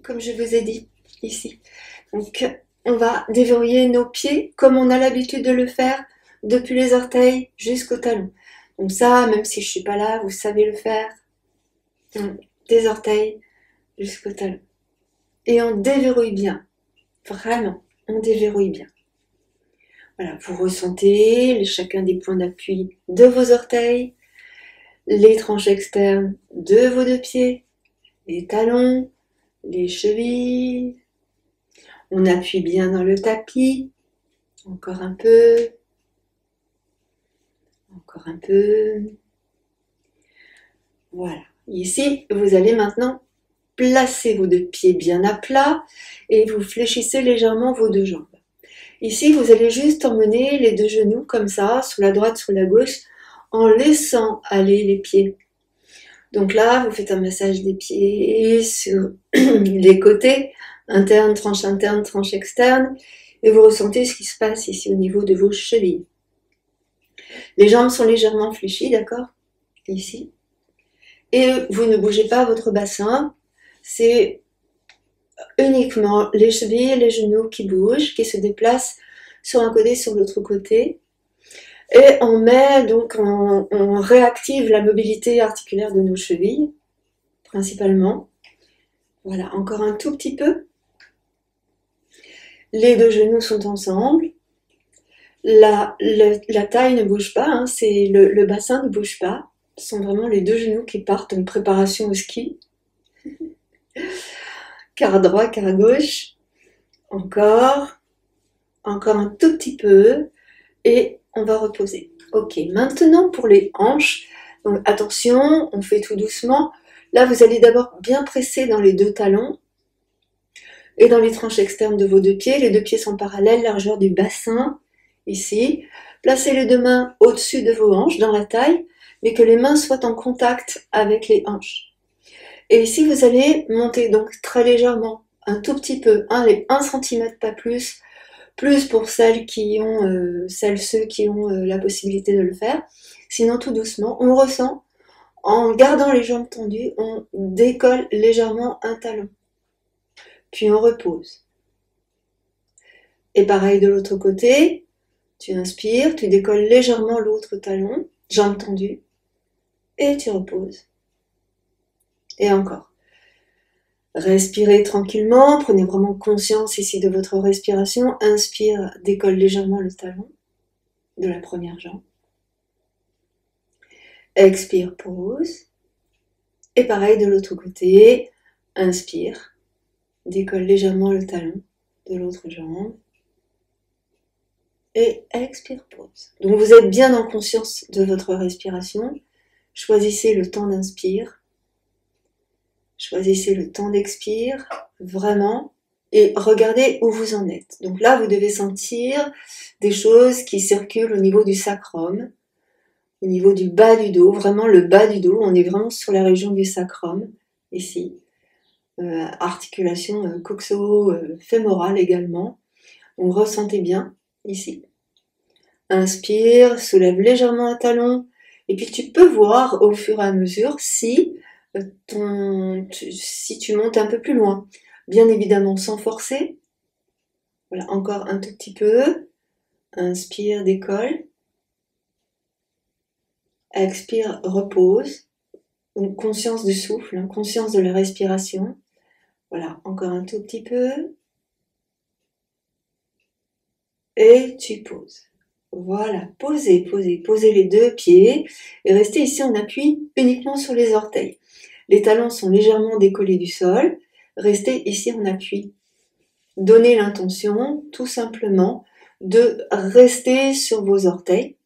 Comme je vous ai dit ici. Donc, on va déverrouiller nos pieds comme on a l'habitude de le faire depuis les orteils jusqu'au talon. Donc ça, même si je suis pas là, vous savez le faire. Des orteils jusqu'au talon. Et on déverrouille bien. Vraiment, on déverrouille bien. Voilà, vous ressentez chacun des points d'appui de vos orteils, les tranches externes de vos deux pieds, les talons, les chevilles. On appuie bien dans le tapis. Encore un peu. Encore un peu. Voilà. Ici, vous allez maintenant placer vos deux pieds bien à plat et vous fléchissez légèrement vos deux jambes. Ici, vous allez juste emmener les deux genoux comme ça, sur la droite, sur la gauche, en laissant aller les pieds. Donc là, vous faites un massage des pieds sur les côtés, interne, tranche externe, et vous ressentez ce qui se passe ici au niveau de vos chevilles. Les jambes sont légèrement fléchies, d'accord? Ici. Et vous ne bougez pas votre bassin, c'est uniquement les chevilles et les genoux qui bougent, qui se déplacent sur un côté, sur l'autre côté. Et on met donc, on réactive la mobilité articulaire de nos chevilles, principalement. Voilà, encore un tout petit peu. Les deux genoux sont ensemble. La taille ne bouge pas, hein, le bassin ne bouge pas. Ce sont vraiment les deux genoux qui partent en préparation au ski. Quart droit, quart gauche. Encore un tout petit peu. Et on va reposer. Ok, maintenant pour les hanches. Donc attention, on fait tout doucement. Là, vous allez d'abord bien presser dans les deux talons et dans les tranches externes de vos deux pieds. Les deux pieds sont parallèles, largeur du bassin, ici. Placez les deux mains au-dessus de vos hanches, dans la taille, mais que les mains soient en contact avec les hanches. Et ici, vous allez monter donc très légèrement, un tout petit peu, 1 cm, pas plus, pour ceux qui ont la possibilité de le faire. Sinon, tout doucement, on ressent, en gardant les jambes tendues, on décolle légèrement un talon. Puis on repose. Et pareil de l'autre côté, tu inspires, tu décolles légèrement l'autre talon, jambes tendues, et tu reposes. Et encore. Respirez tranquillement, prenez vraiment conscience ici de votre respiration. Inspire, décolle légèrement le talon de la première jambe. Expire, pose. Et pareil de l'autre côté, inspire, décolle légèrement le talon de l'autre jambe. Et expire, pose. Donc vous êtes bien en conscience de votre respiration. Choisissez le temps d'inspire. Choisissez le temps d'expire, vraiment, et regardez où vous en êtes. Donc là, vous devez sentir des choses qui circulent au niveau du sacrum, au niveau du bas du dos, vraiment le bas du dos. On est vraiment sur la région du sacrum, ici. Articulation coxo-fémorale également. Donc ressentez bien, ici. Inspire, soulève légèrement un talon, et puis tu peux voir au fur et à mesure si tu montes un peu plus loin. Bien évidemment sans forcer. Voilà, encore un tout petit peu. Inspire, décolle. Expire, repose. Donc conscience du souffle, hein, conscience de la respiration. Voilà, encore un tout petit peu. Et tu poses. Voilà, posez les deux pieds et restez ici en appui uniquement sur les orteils. Les talons sont légèrement décollés du sol. Restez ici en appui. Donnez l'intention, tout simplement, de rester sur vos orteils.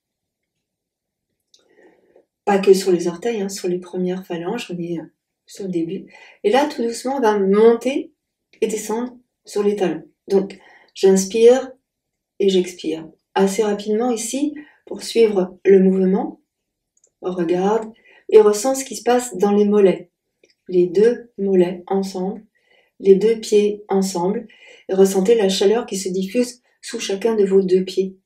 Pas que sur les orteils, hein, sur les premières phalanges, on est sur le début. Et là, tout doucement, on va monter et descendre sur les talons. Donc, j'inspire et j'expire. Assez rapidement ici, pour suivre le mouvement. On regarde et ressent ce qui se passe dans les mollets. Les deux mollets ensemble, les deux pieds ensemble, et ressentez la chaleur qui se diffuse sous chacun de vos deux pieds.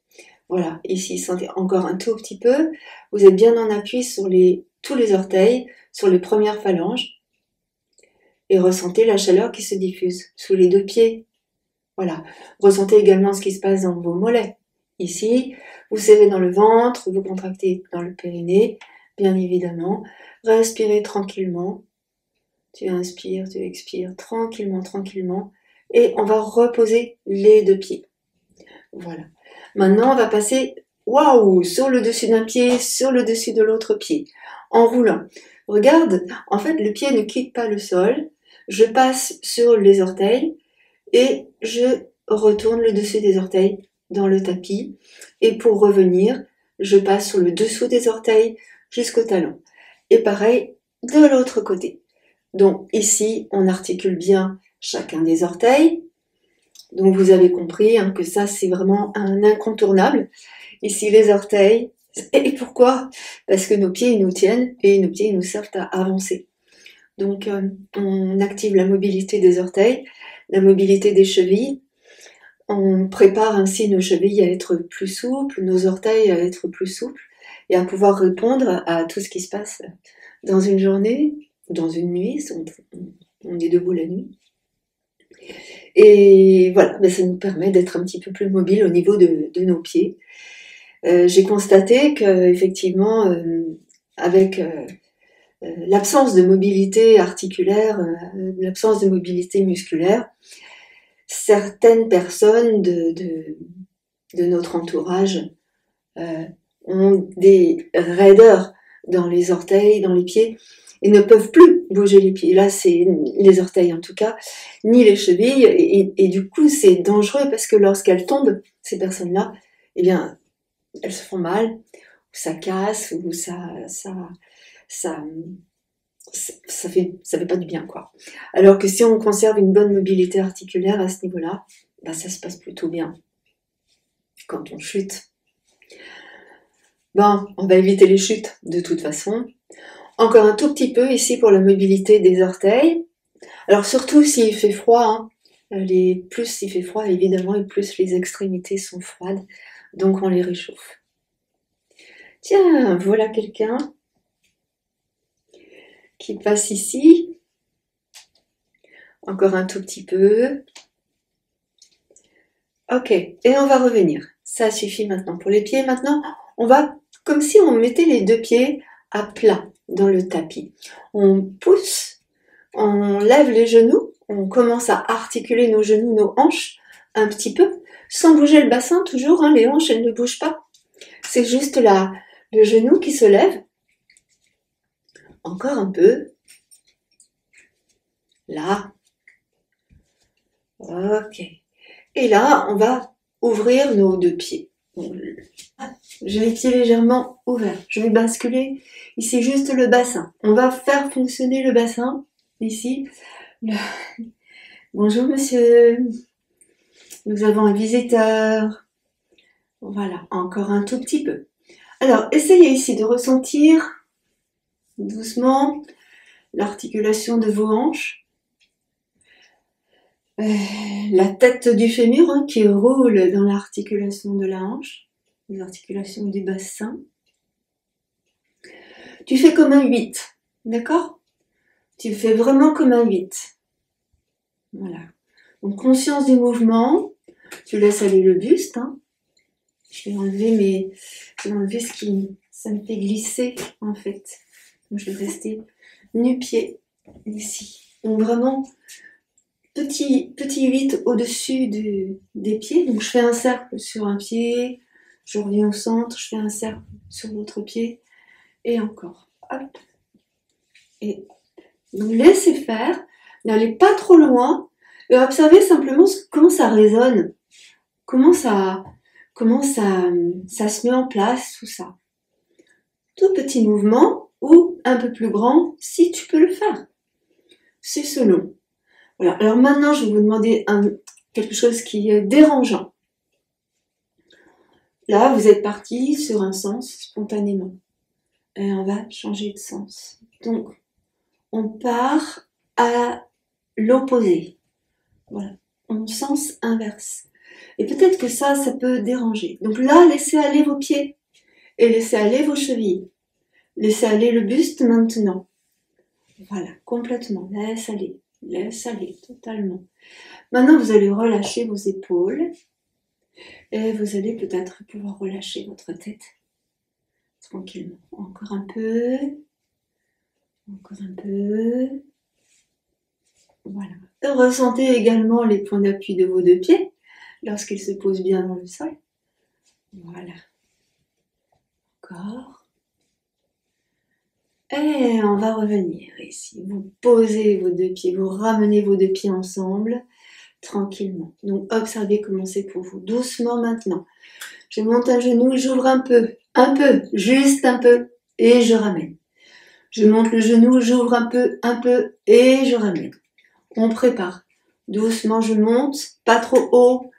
Voilà, ici, sentez encore un tout petit peu. Vous êtes bien en appui sur tous les orteils, sur les premières phalanges. et ressentez la chaleur qui se diffuse sous les deux pieds. Voilà. Ressentez également ce qui se passe dans vos mollets. Ici, vous serrez dans le ventre, vous contractez dans le périnée, bien évidemment. Respirez tranquillement. Tu inspires, tu expires, tranquillement, tranquillement. Et on va reposer les deux pieds. Voilà. Maintenant, on va passer, waouh, sur le dessus d'un pied, sur le dessus de l'autre pied, en roulant. Regarde, en fait, le pied ne quitte pas le sol. Je passe sur les orteils et je retourne le dessus des orteils dans le tapis. Et pour revenir, je passe sur le dessous des orteils jusqu'au talon. Et pareil, de l'autre côté. Donc ici, on articule bien chacun des orteils. Donc vous avez compris hein, que ça, c'est vraiment un incontournable. Ici, les orteils. Et pourquoi? Parce que nos pieds, ils nous tiennent et nos pieds, ils nous servent à avancer. Donc, on active la mobilité des orteils, la mobilité des chevilles. On prépare ainsi nos chevilles à être plus souples, nos orteils à être plus souples et à pouvoir répondre à tout ce qui se passe dans une journée, dans une nuit, on est debout la nuit. Et voilà, ben ça nous permet d'être un petit peu plus mobile au niveau de nos pieds. J'ai constaté qu'effectivement, avec l'absence de mobilité articulaire, l'absence de mobilité musculaire, certaines personnes de notre entourage ont des raideurs dans les orteils, dans les pieds, et ne peuvent plus bouger les pieds. Là, c'est les orteils en tout cas, ni les chevilles, et du coup, c'est dangereux parce que lorsqu'elles tombent, ces personnes-là, eh bien, elles se font mal, ou ça casse, ou ça fait pas du bien, quoi. Alors que si on conserve une bonne mobilité articulaire à ce niveau-là, bah, ça se passe plutôt bien quand on chute. Bon, on va éviter les chutes de toute façon. Encore un tout petit peu ici pour la mobilité des orteils. Alors surtout s'il fait froid, hein. Plus il fait froid évidemment et plus les extrémités sont froides, donc on les réchauffe. Tiens, voilà quelqu'un qui passe ici. Encore un tout petit peu. Ok, et on va revenir. Ça suffit maintenant pour les pieds. Maintenant, on va, comme si on mettait les deux pieds à plat dans le tapis. On pousse, on lève les genoux, on commence à articuler nos genoux, nos hanches un petit peu, sans bouger le bassin toujours, hein, les hanches elles ne bougent pas. C'est juste là, le genou qui se lève. Encore un peu. Là. Ok. Et là, on va ouvrir nos deux pieds. J'ai les pieds légèrement ouverts. Je vais basculer. Ici, juste le bassin. On va faire fonctionner le bassin. Ici. Bonjour, monsieur. Nous avons un visiteur. Voilà, encore un tout petit peu. Alors, essayez ici de ressentir doucement l'articulation de vos hanches. La tête du fémur hein, qui roule dans l'articulation de la hanche, les articulations du bassin. Tu fais comme un 8, d'accord? Tu fais vraiment comme un 8. Voilà. Donc conscience du mouvement, tu laisses aller le buste. Hein. Je vais enlever ce qui ça me fait glisser en fait. Donc, je vais rester nu-pied ici. Donc vraiment petit 8 au-dessus des pieds. Donc je fais un cercle sur un pied, je reviens au centre, je fais un cercle sur l'autre pied, et encore. Hop. Et donc laissez faire, n'allez pas trop loin, et observez simplement comment ça résonne, comment ça se met en place, tout ça. Tout petit mouvement, ou un peu plus grand, si tu peux le faire. C'est selon. Voilà. Alors maintenant, je vais vous demander quelque chose qui est dérangeant. Là, vous êtes parti sur un sens spontanément. Et on va changer de sens. Donc, on part à l'opposé. Voilà. En sens inverse. Et peut-être que ça peut déranger. Donc là, laissez aller vos pieds. Et laissez aller vos chevilles. Laissez aller le buste maintenant. Voilà, complètement. Laisse aller. Laisse aller totalement. Maintenant, vous allez relâcher vos épaules et vous allez peut-être pouvoir relâcher votre tête tranquillement. Encore un peu. Encore un peu. Voilà. Ressentez également les points d'appui de vos deux pieds lorsqu'ils se posent bien dans le sol. Voilà. Encore. Et on va revenir ici. Vous posez vos deux pieds, vous ramenez vos deux pieds ensemble tranquillement. Donc observez comment c'est pour vous. Doucement maintenant. Je monte un genou, j'ouvre un peu, juste un peu, et je ramène. Je monte le genou, j'ouvre un peu, et je ramène. On prépare. Doucement, je monte, pas trop haut,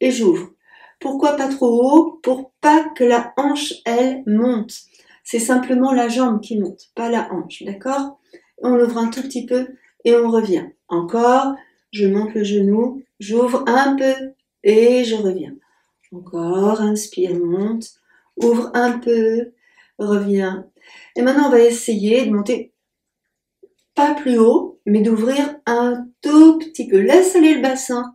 et j'ouvre. Pourquoi pas trop haut? Pour pas que la hanche, elle, monte. C'est simplement la jambe qui monte, pas la hanche, d'accord? On ouvre un tout petit peu et on revient. Encore, je monte le genou, j'ouvre un peu et je reviens. Encore, inspire, monte, ouvre un peu, reviens. Et maintenant, on va essayer de monter pas plus haut, mais d'ouvrir un tout petit peu. Laisse aller le bassin.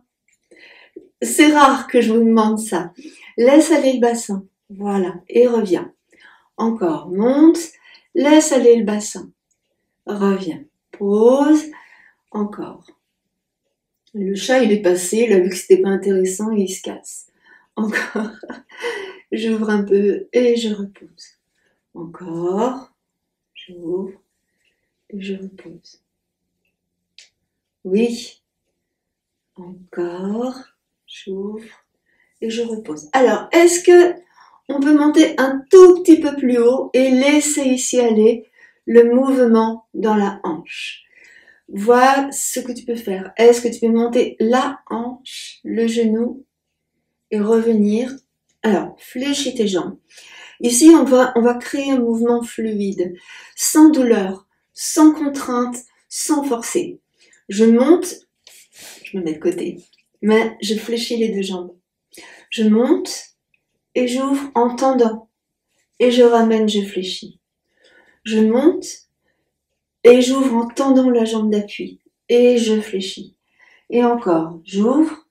C'est rare que je vous demande ça. Laisse aller le bassin. Voilà, et reviens. Encore, monte, laisse aller le bassin. Reviens, pose, encore. Le chat, il est passé, il a vu que c'était pas intéressant, il se casse. Encore, j'ouvre un peu et je repose. Encore, j'ouvre et je repose. Oui, encore, j'ouvre et je repose. Alors, est-ce que on peut monter un tout petit peu plus haut et laisser ici aller le mouvement dans la hanche? Vois ce que tu peux faire. Est-ce que tu peux monter la hanche, le genou et revenir? Alors, fléchis tes jambes. Ici, on va créer un mouvement fluide, sans douleur, sans contrainte, sans forcer. Je monte, je me mets de côté, mais je fléchis les deux jambes. Je monte et j'ouvre en tendant. Et je ramène, je fléchis. Je monte et j'ouvre en tendant la jambe d'appui. Et je fléchis. Et encore, j'ouvre,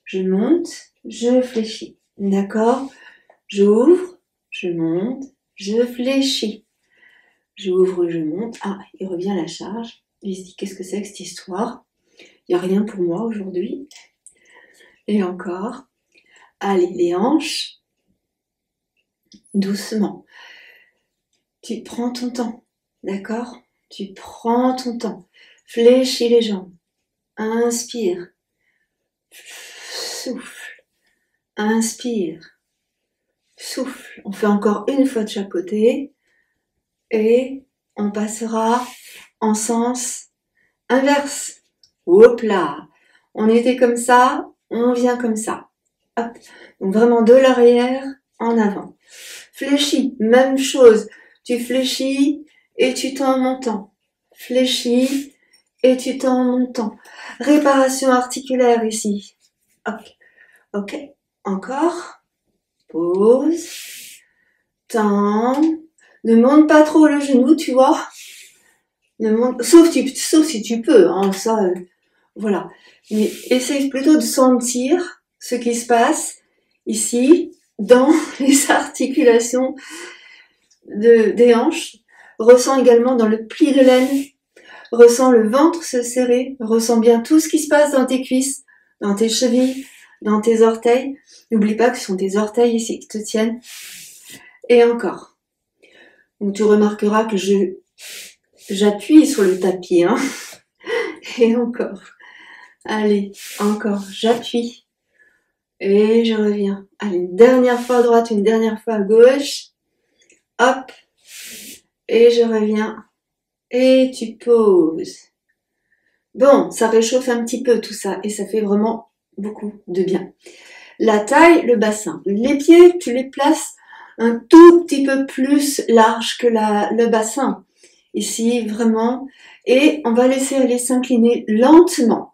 je monte, je fléchis. D'accord? J'ouvre, je monte, je fléchis. J'ouvre, je monte. Ah, il revient la charge. Il se dit, qu'est-ce que c'est que cette histoire? Il n'y a rien pour moi aujourd'hui. Et encore. Allez, les hanches. Doucement. Tu prends ton temps. D'accord? Tu prends ton temps. Fléchis les jambes. Inspire. Souffle. Inspire. Souffle. On fait encore une fois de chaque côté. Et on passera en sens inverse. Hop là. On était comme ça, on vient comme ça. Hop. Donc vraiment de l'arrière en avant. Fléchis, même chose. Tu fléchis et tu tends en montant. Fléchis et tu tends en montant. Réparation articulaire ici. Ok. Ok. Encore. Pose. Tends. Ne monte pas trop le genou, tu vois. Ne monte, sauf si tu peux, hein, ça, voilà. Mais essaye plutôt de sentir ce qui se passe ici, dans les articulations des hanches. Ressens également dans le pli de l'aine. Ressens le ventre se serrer. Ressens bien tout ce qui se passe dans tes cuisses, dans tes chevilles, dans tes orteils. N'oublie pas que ce sont tes orteils ici qui te tiennent. Et encore. Donc tu remarqueras que j'appuie sur le tapis, hein. Et encore. Allez, encore. J'appuie. Et je reviens. Allez, une dernière fois à droite, une dernière fois à gauche. Hop. Et je reviens. Et tu poses. Bon, ça réchauffe un petit peu tout ça. Et ça fait vraiment beaucoup de bien. La taille, le bassin. Les pieds, tu les places un tout petit peu plus large que le bassin. Ici, vraiment. Et on va laisser aller s'incliner lentement.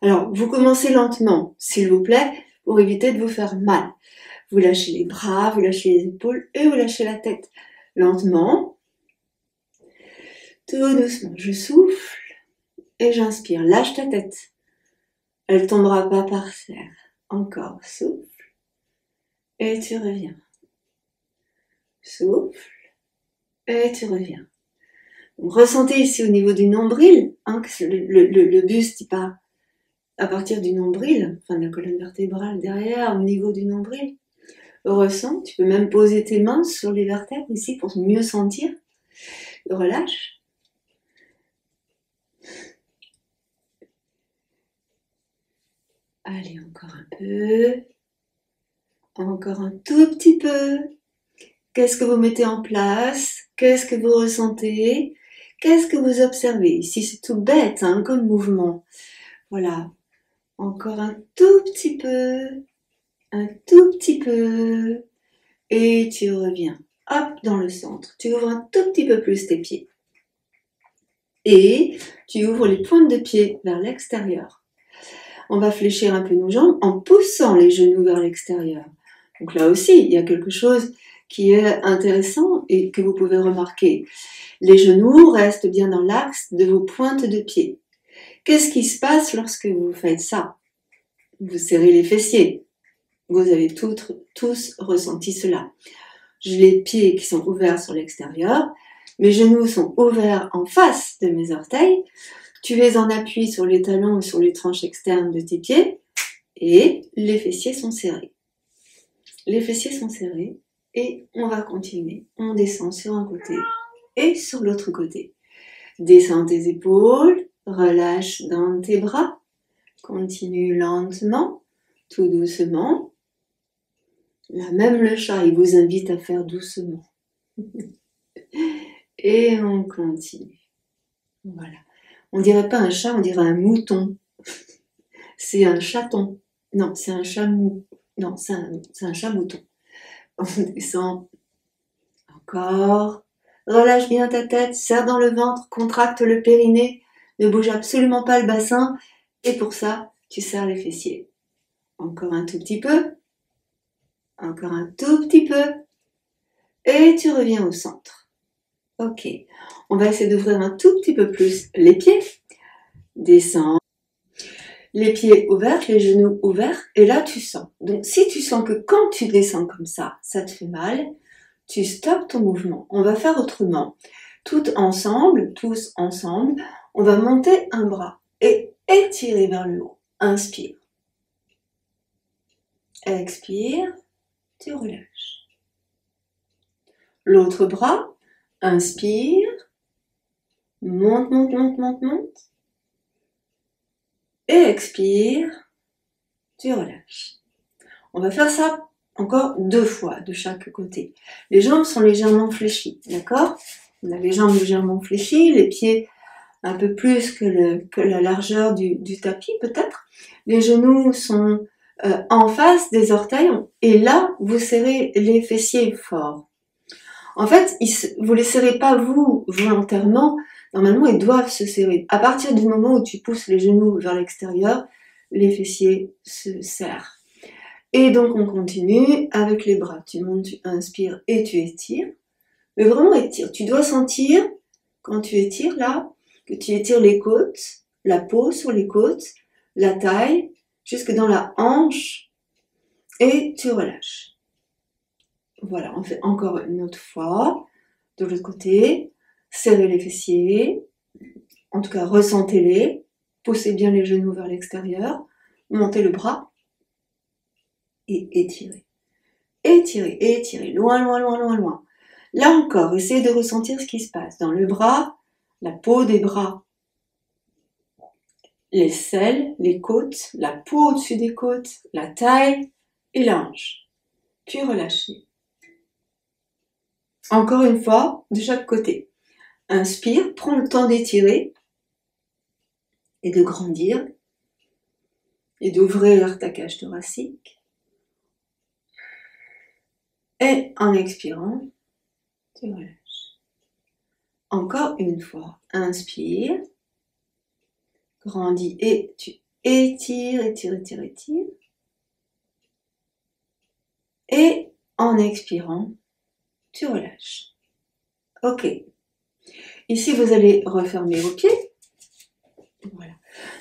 Alors, vous commencez lentement, s'il vous plaît, pour éviter de vous faire mal. Vous lâchez les bras, vous lâchez les épaules et vous lâchez la tête. Lentement. Tout doucement, je souffle et j'inspire. Lâche ta tête. Elle tombera pas par terre. Encore, souffle. Et tu reviens. Souffle. Et tu reviens. Donc, ressentez ici au niveau du nombril, hein, que le buste il part à partir du nombril, enfin de la colonne vertébrale derrière, au niveau du nombril. Ressens, tu peux même poser tes mains sur les vertèbres ici pour mieux sentir. Relâche. Allez, encore un peu. Encore un tout petit peu. Qu'est-ce que vous mettez en place? Qu'est-ce que vous ressentez? Qu'est-ce que vous observez? Ici, c'est tout bête, hein, comme mouvement. Voilà. Encore un tout petit peu. Un tout petit peu. Et tu reviens. Hop, dans le centre. Tu ouvres un tout petit peu plus tes pieds. Et tu ouvres les pointes de pied vers l'extérieur. On va fléchir un peu nos jambes en poussant les genoux vers l'extérieur. Donc là aussi, il y a quelque chose qui est intéressant et que vous pouvez remarquer. Les genoux restent bien dans l'axe de vos pointes de pied. Qu'est-ce qui se passe lorsque vous faites ça? Vous serrez les fessiers. Vous avez tous ressenti cela. J'ai les pieds qui sont ouverts sur l'extérieur. Mes genoux sont ouverts en face de mes orteils. Tu es en appui sur les talons ou sur les tranches externes de tes pieds et les fessiers sont serrés. Les fessiers sont serrés et on va continuer. On descend sur un côté et sur l'autre côté. Descends tes épaules, relâche dans tes bras. Continue lentement, tout doucement. Là, même le chat, il vous invite à faire doucement. Et on continue. Voilà. On dirait pas un chat, on dirait un mouton. C'est un chaton. Non, c'est un chat mou. Non, c'est un chat mouton. On descend. Encore. Relâche bien ta tête, serre dans le ventre, contracte le périnée. Ne bouge absolument pas le bassin. Et pour ça, tu serres les fessiers. Encore un tout petit peu. Encore un tout petit peu. Et tu reviens au centre. Ok. On va essayer d'ouvrir un tout petit peu plus les pieds. Descends. Les pieds ouverts, les genoux ouverts. Et là, tu sens. Donc, si tu sens que quand tu descends comme ça te fait mal, tu stoppes ton mouvement. On va faire autrement. Tous ensemble, on va monter un bras et étirer vers le haut. Inspire. Expire. Tu relâches. L'autre bras. Inspire. Monte, monte, monte, monte, monte. Et expire. Tu relâches. On va faire ça encore 2 fois de chaque côté. Les jambes sont légèrement fléchies, d'accord? On a les jambes légèrement fléchies, les pieds un peu plus que la largeur du tapis peut-être. Les genoux sont en face des orteils et là, vous serrez les fessiers fort. En fait, vous les serrez pas vous volontairement. Normalement, ils doivent se serrer. À partir du moment où tu pousses les genoux vers l'extérieur, les fessiers se serrent. Et donc, on continue avec les bras. Tu montes, tu inspires et tu étires. Mais vraiment étire. Tu dois sentir, quand tu étires là, que tu étires les côtes, la peau sur les côtes, la taille, jusque dans la hanche, et tu relâches. Voilà, on fait encore une autre fois. De l'autre côté, serrez les fessiers, en tout cas ressentez-les, poussez bien les genoux vers l'extérieur, montez le bras et étirez. Étirez, étirez, loin, loin, loin, loin, loin. Là encore, essayez de ressentir ce qui se passe dans le bras, la peau des bras, les selles, les côtes, la peau au-dessus des côtes, la taille et la hanche. Puis relâchez. Encore une fois, de chaque côté. Inspire, prends le temps d'étirer et de grandir et d'ouvrir ta cage thoracique. Et en expirant, tu relâches. Encore une fois, inspire, grandis et tu étires, étires, étires, étires. Et en expirant, tu relâches. Ok. Ici, vous allez refermer vos pieds.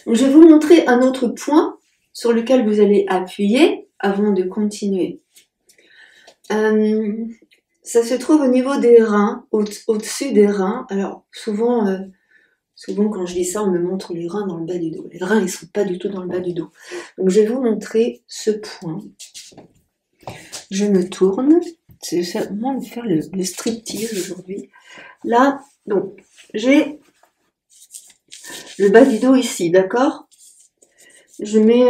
Donc, je vais vous montrer un autre point sur lequel vous allez appuyer avant de continuer. Ça se trouve au niveau des reins, au-dessus des reins. Alors, souvent quand je dis ça, on me montre les reins dans le bas du dos. Les reins, ils sont pas du tout dans le bas du dos. Donc, je vais vous montrer ce point. Je me tourne. C'est vraiment faire le striptease aujourd'hui. Là, donc, j'ai le bas du dos ici, d'accord? Je mets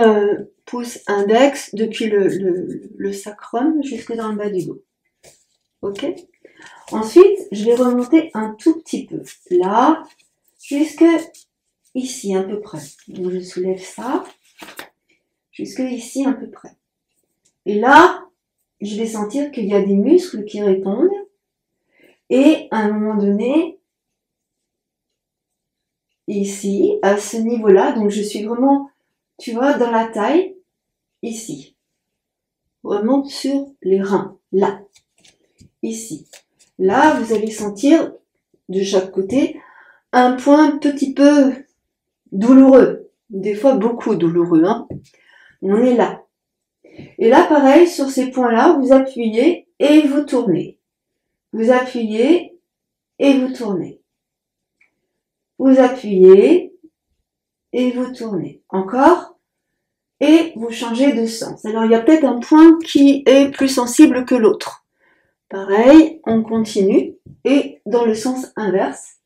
pouce index depuis le sacrum jusque dans le bas du dos. Ok? Ensuite, je vais remonter un tout petit peu. Là, jusque ici à peu près. Donc, je soulève ça. Jusque ici à peu près. Et là, je vais sentir qu'il y a des muscles qui répondent. Et à un moment donné, ici, à ce niveau-là, donc je suis vraiment, tu vois, dans la taille, ici. Vraiment sur les reins, là. Ici. Là, vous allez sentir, de chaque côté, un point un petit peu douloureux. Des fois, beaucoup douloureux, hein. On est là. Et là, pareil, sur ces points-là, vous appuyez et vous tournez. Vous appuyez et vous tournez. Vous appuyez et vous tournez. Encore. Et vous changez de sens. Alors, il y a peut-être un point qui est plus sensible que l'autre. Pareil, on continue. Et dans le sens inverse.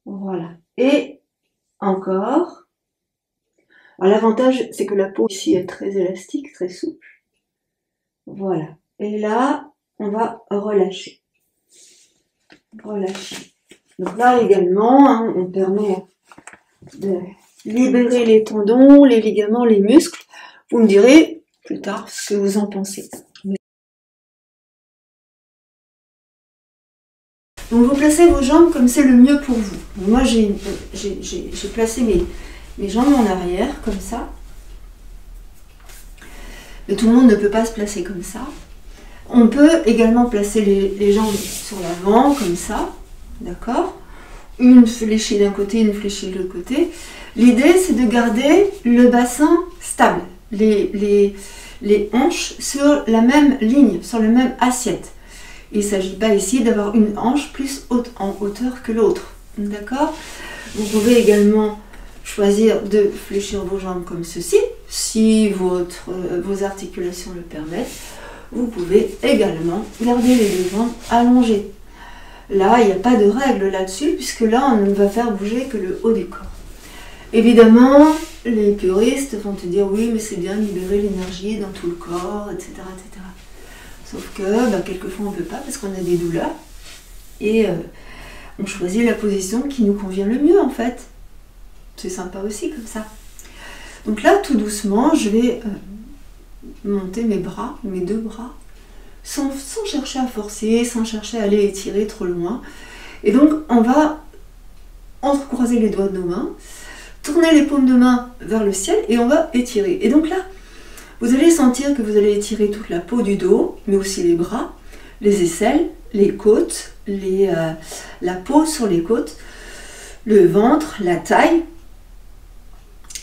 Voilà. Et encore. L'avantage, c'est que la peau ici est très élastique, très souple. Voilà. Et là, on va relâcher. Relâcher. Donc là également, hein, on permet de libérer les tendons, les ligaments, les muscles. Vous me direz plus tard ce que vous en pensez. Donc vous placez vos jambes comme c'est le mieux pour vous. Donc moi j'ai placé mes jambes en arrière comme ça. Mais tout le monde ne peut pas se placer comme ça. On peut également placer les jambes sur l'avant comme ça. D'accord? Une fléchie d'un côté, une fléchie de l'autre côté. L'idée, c'est de garder le bassin stable, les hanches sur la même ligne, sur la même assiette. Il ne s'agit pas ici d'avoir une hanche plus haute en hauteur que l'autre. D'accord? Vous pouvez également choisir de fléchir vos jambes comme ceci, si vos articulations le permettent. Vous pouvez également garder les deux jambes allongées. Là, il n'y a pas de règle là-dessus, puisque là, on ne va faire bouger que le haut du corps. Évidemment, les puristes vont te dire, oui, mais c'est bien de libérer l'énergie dans tout le corps, etc. etc. Sauf que, quelquefois, on ne peut pas, parce qu'on a des douleurs. Et on choisit la position qui nous convient le mieux, en fait. C'est sympa aussi, comme ça. Donc là, tout doucement, je vais monter mes bras, mes deux bras, sans chercher à forcer, sans chercher à aller étirer trop loin. Et donc, on va entrecroiser les doigts de nos mains, tourner les paumes de main vers le ciel et on va étirer. Et donc là, vous allez sentir que vous allez étirer toute la peau du dos, mais aussi les bras, les aisselles, les côtes, la peau sur les côtes, le ventre, la taille.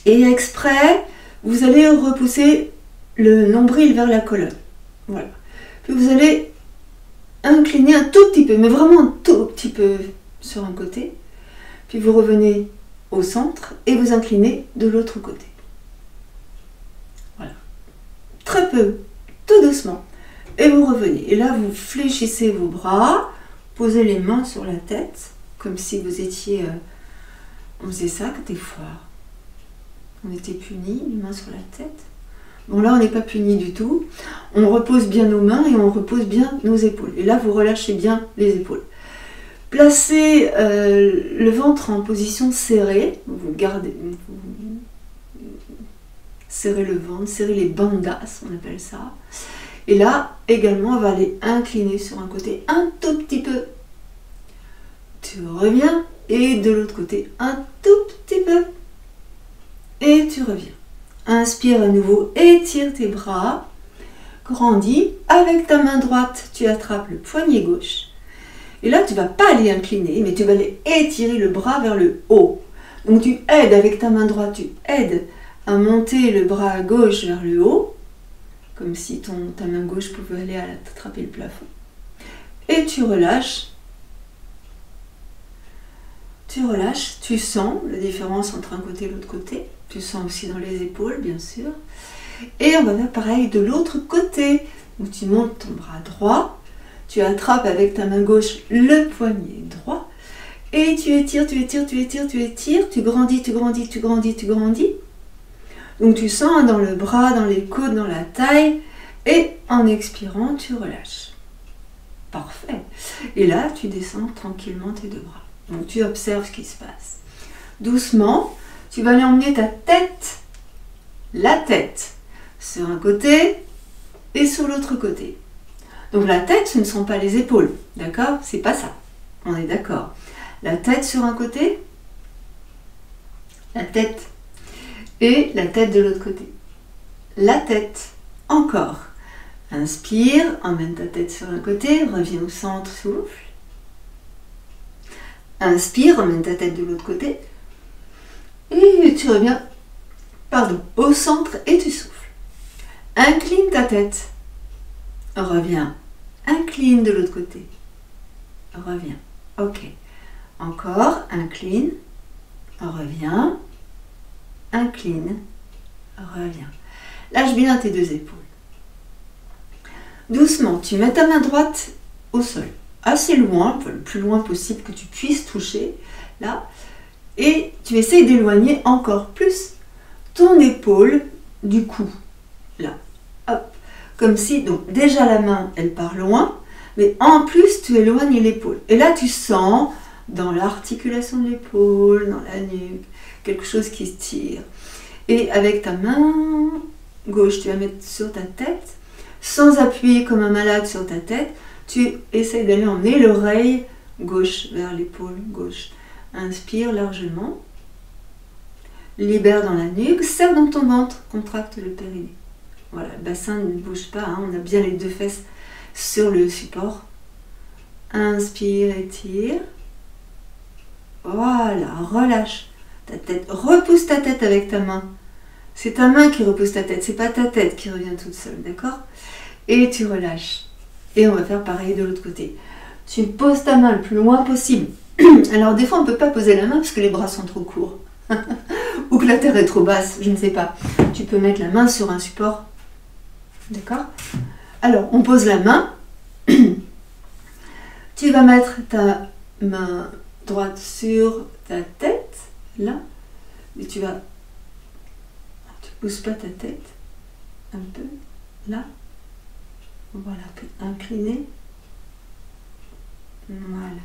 Et exprès, vous allez repousser le nombril vers la colonne. Voilà. Puis vous allez incliner un tout petit peu, mais vraiment un tout petit peu sur un côté. Puis vous revenez au centre et vous inclinez de l'autre côté. Voilà. Très peu, tout doucement. Et vous revenez. Et là, vous fléchissez vos bras, posez les mains sur la tête, comme si vous étiez... on faisait ça des fois. On était punis, les mains sur la tête. Bon, là, on n'est pas puni du tout. On repose bien nos mains et on repose bien nos épaules. Et là, vous relâchez bien les épaules. Placez le ventre en position serrée. Vous gardez, serrez le ventre, serrez les bandas, on appelle ça. Et là, également, on va aller incliner sur un côté un tout petit peu. Tu reviens. Et de l'autre côté, un tout petit peu. Et tu reviens. Inspire à nouveau, étire tes bras, grandis. Avec ta main droite, tu attrapes le poignet gauche. Et là, tu ne vas pas aller incliner, mais tu vas aller étirer le bras vers le haut. Donc tu aides avec ta main droite, tu aides à monter le bras gauche vers le haut, comme si ta main gauche pouvait aller à attraper le plafond. Et tu relâches. Tu relâches, tu sens la différence entre un côté et l'autre côté. Tu sens aussi dans les épaules, bien sûr. Et on va faire pareil de l'autre côté. Donc tu montes ton bras droit, tu attrapes avec ta main gauche le poignet droit, et tu étires, tu étires, tu étires, tu étires, tu grandis, tu grandis, tu grandis, tu grandis. Donc tu sens dans le bras, dans les côtes, dans la taille, et en expirant, tu relâches. Parfait. Et là, tu descends tranquillement tes deux bras. Donc tu observes ce qui se passe. Doucement, tu vas aller emmener ta tête, la tête, sur un côté et sur l'autre côté. Donc la tête, ce ne sont pas les épaules, d'accord? C'est pas ça. On est d'accord. La tête sur un côté, la tête et la tête de l'autre côté. La tête, encore. Inspire, emmène ta tête sur un côté, reviens au centre, souffle. Inspire, emmène ta tête de l'autre côté. Et tu reviens, au centre et tu souffles. Incline ta tête. Reviens. Incline de l'autre côté. Reviens. Ok. Encore, incline. Reviens. Incline. Reviens. Lâche bien tes deux épaules. Doucement, tu mets ta main droite au sol. Assez loin, le plus loin possible que tu puisses toucher. Là. Et tu essayes d'éloigner encore plus ton épaule du cou. Là. Hop. Comme si, donc déjà la main, elle part loin, mais en plus tu éloignes l'épaule. Et là tu sens dans l'articulation de l'épaule, dans la nuque, quelque chose qui se tire. Et avec ta main gauche, tu vas mettre sur ta tête, sans appuyer comme un malade sur ta tête, tu essaies d'aller emmener l'oreille gauche vers l'épaule gauche. Inspire largement, libère dans la nuque, serre dans ton ventre, contracte le périnée. Voilà, le bassin ne bouge pas, hein, on a bien les deux fesses sur le support. Inspire, étire. Voilà, relâche ta tête. Repousse ta tête avec ta main. C'est ta main qui repousse ta tête, c'est pas ta tête qui revient toute seule, d'accord? Et tu relâches. Et on va faire pareil de l'autre côté. Tu poses ta main le plus loin possible. Alors des fois on ne peut pas poser la main parce que les bras sont trop courts. Ou que la terre est trop basse, je ne sais pas. Tu peux mettre la main sur un support. D'accord? Alors, on pose la main. Tu vas mettre ta main droite sur ta tête, là. Et tu pousses pas ta tête. Un peu, là. Voilà, incliné. Voilà.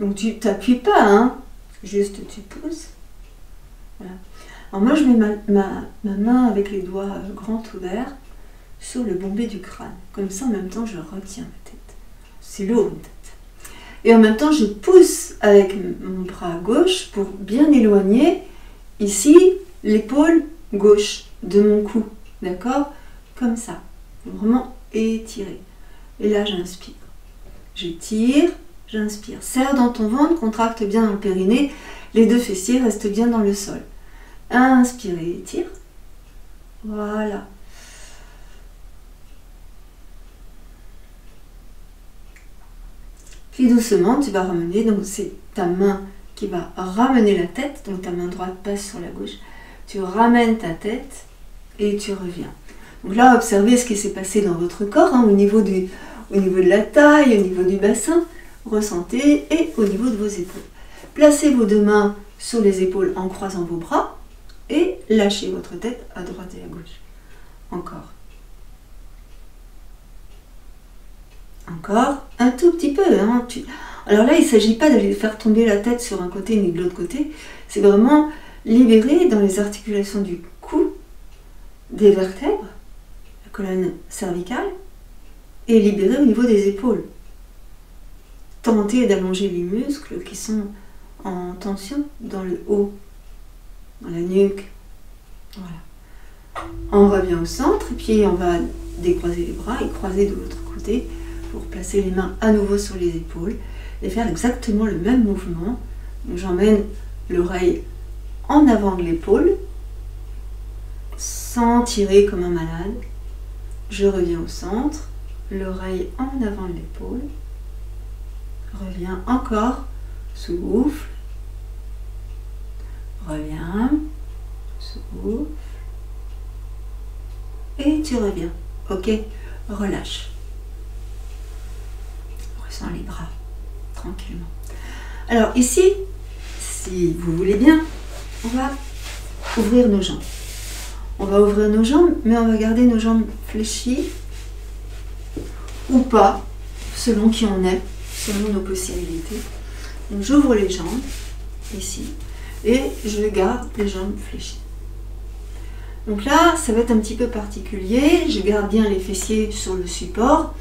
Donc, tu t'appuies pas, hein. Juste, tu pousses. Voilà. Alors, moi, je mets ma main avec les doigts grands ouverts sur le bombé du crâne. Comme ça, en même temps, je retiens ma tête. C'est lourd, une tête. Et en même temps, je pousse avec mon bras gauche pour bien éloigner, ici, l'épaule gauche de mon cou. D'accord? Comme ça. Vraiment étirer. Et là, j'inspire. J'étire, j'inspire. Serre dans ton ventre, contracte bien dans le périnée. Les deux fessiers restent bien dans le sol. Inspire et étire. Voilà. Puis doucement, tu vas ramener, donc c'est ta main qui va ramener la tête, donc ta main droite passe sur la gauche. Tu ramènes ta tête et tu reviens. Donc là, observez ce qui s'est passé dans votre corps, hein, au niveau de la taille, au niveau du bassin, ressentez, et au niveau de vos épaules. Placez vos deux mains sur les épaules en croisant vos bras et lâchez votre tête à droite et à gauche. Encore. Encore, un tout petit peu. Hein. Alors là, il ne s'agit pas d'aller faire tomber la tête sur un côté ni de l'autre côté. C'est vraiment libérer dans les articulations du cou, des vertèbres, la colonne cervicale, et libérer au niveau des épaules. Tenter d'allonger les muscles qui sont en tension dans le haut, dans la nuque. Voilà. On revient au centre, et puis on va décroiser les bras et croiser de l'autre côté, pour placer les mains à nouveau sur les épaules et faire exactement le même mouvement. Donc j'emmène l'oreille en avant de l'épaule, sans tirer comme un malade. Je reviens au centre, l'oreille en avant de l'épaule. Reviens encore, souffle. Reviens, souffle. Et tu reviens. Ok, relâche. Ressens les bras, tranquillement. Alors ici, si vous voulez bien, on va ouvrir nos jambes. On va ouvrir nos jambes, mais on va garder nos jambes fléchies ou pas, selon qui on est, selon nos possibilités. Donc j'ouvre les jambes, ici, et je garde les jambes fléchies. Donc là, ça va être un petit peu particulier. Je garde bien les fessiers sur le support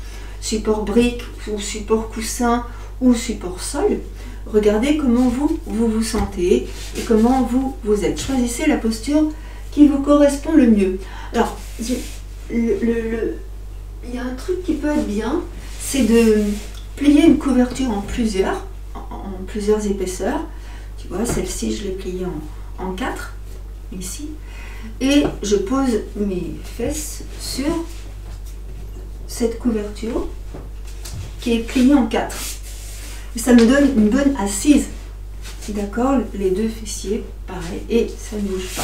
brique ou support coussin ou support sol. Regardez comment vous sentez et comment vous êtes. Choisissez la posture qui vous correspond le mieux. Alors, il y a un truc qui peut être bien, c'est de plier une couverture en plusieurs épaisseurs. Tu vois, celle-ci, je l'ai pliée en 4, ici. Et je pose mes fesses sur cette couverture qui est pliée en 4. Et ça me donne une bonne assise. D'accord? Les deux fessiers, pareil, et ça ne bouge pas.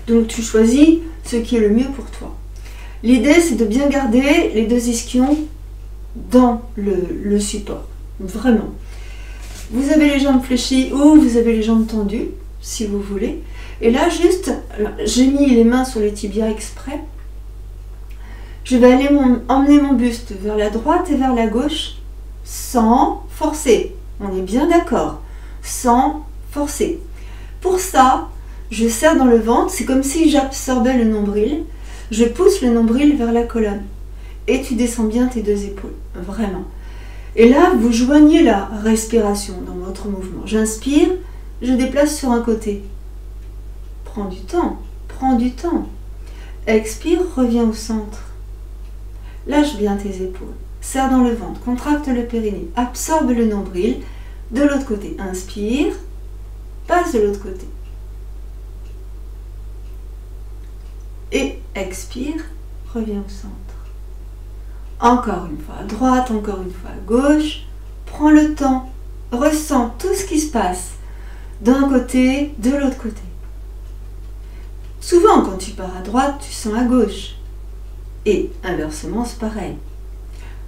Donc tu choisis ce qui est le mieux pour toi. L'idée, c'est de bien garder les deux ischions dans le support. Vraiment. Vous avez les jambes fléchies ou vous avez les jambes tendues, si vous voulez. Et là, juste, j'ai mis les mains sur les tibias exprès. Je vais aller emmener mon buste vers la droite et vers la gauche sans forcer. On est bien d'accord. Sans forcer. Pour ça, je serre dans le ventre. C'est comme si j'absorbais le nombril. Je pousse le nombril vers la colonne. Et tu descends bien tes deux épaules. Vraiment. Et là, vous joignez la respiration dans votre mouvement. J'inspire, je déplace sur un côté. Prends du temps. Prends du temps. Expire, reviens au centre. Lâche bien tes épaules. Serre dans le ventre. Contracte le périnée. Absorbe le nombril. De l'autre côté. Inspire. Passe de l'autre côté. Et expire. Reviens au centre. Encore une fois à droite, encore une fois à gauche. Prends le temps. Ressens tout ce qui se passe d'un côté, de l'autre côté. Souvent, quand tu pars à droite, tu sens à gauche. Et inversement, c'est pareil.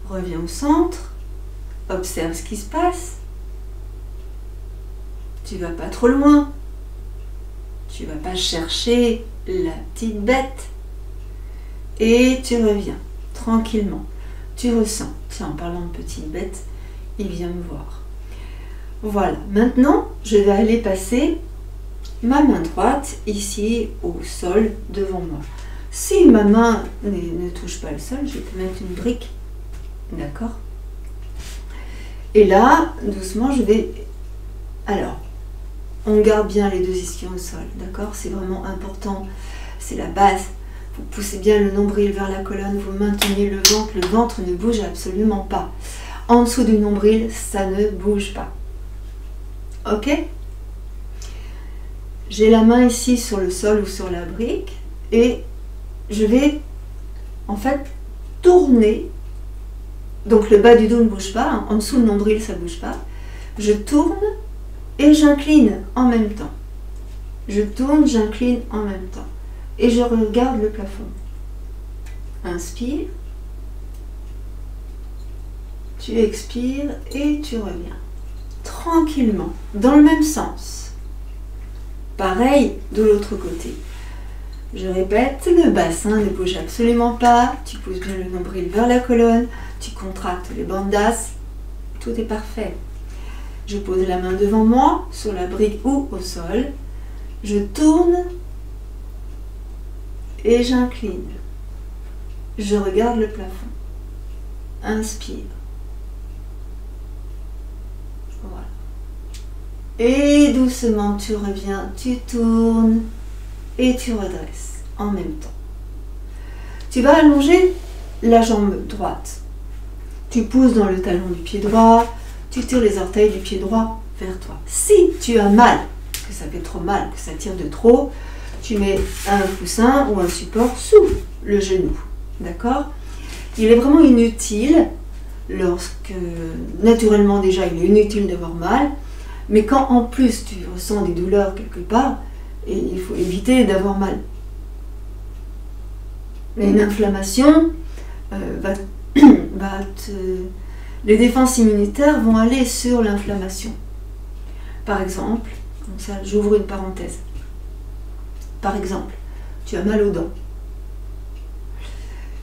Reviens au centre. Observe ce qui se passe. Tu ne vas pas trop loin. Tu ne vas pas chercher la petite bête. Et tu reviens tranquillement. Tu ressens. Tiens, en parlant de petite bête, il vient me voir. Voilà. Maintenant, je vais aller passer ma main droite ici au sol devant moi. Si ma main ne touche pas le sol, je vais te mettre une brique. D'accord? Et là, doucement, je vais... Alors, on garde bien les deux ischions au sol. D'accord? C'est vraiment important. C'est la base. Vous poussez bien le nombril vers la colonne, vous maintenez le ventre ne bouge absolument pas. En dessous du nombril, ça ne bouge pas. Ok? J'ai la main ici sur le sol ou sur la brique et je vais en fait tourner. Donc le bas du dos ne bouge pas, hein. En dessous le nombril ça ne bouge pas. Je tourne et j'incline en même temps. Je tourne, j'incline en même temps. Et je regarde le plafond. Inspire. Tu expires et tu reviens. Tranquillement, dans le même sens. Pareil de l'autre côté. Je répète, le bassin ne bouge absolument pas. Tu pousses bien le nombril vers la colonne. Tu contractes les bandas. Tout est parfait. Je pose la main devant moi, sur la brique ou au sol. Je tourne et j'incline. Je regarde le plafond. Inspire. Voilà. Et doucement, tu reviens, tu tournes et tu redresses en même temps. Tu vas allonger la jambe droite. Tu pousses dans le talon du pied droit, tu tires les orteils du pied droit vers toi. Si tu as mal, que ça fait trop mal, que ça tire de trop, tu mets un coussin ou un support sous le genou. D'accord? Il est vraiment inutile lorsque, naturellement déjà, il est inutile d'avoir mal, mais quand en plus tu ressens des douleurs quelque part, et il faut éviter d'avoir mal. Une inflammation les défenses immunitaires vont aller sur l'inflammation. Par exemple, comme ça, j'ouvre une parenthèse. Par exemple, tu as mal aux dents.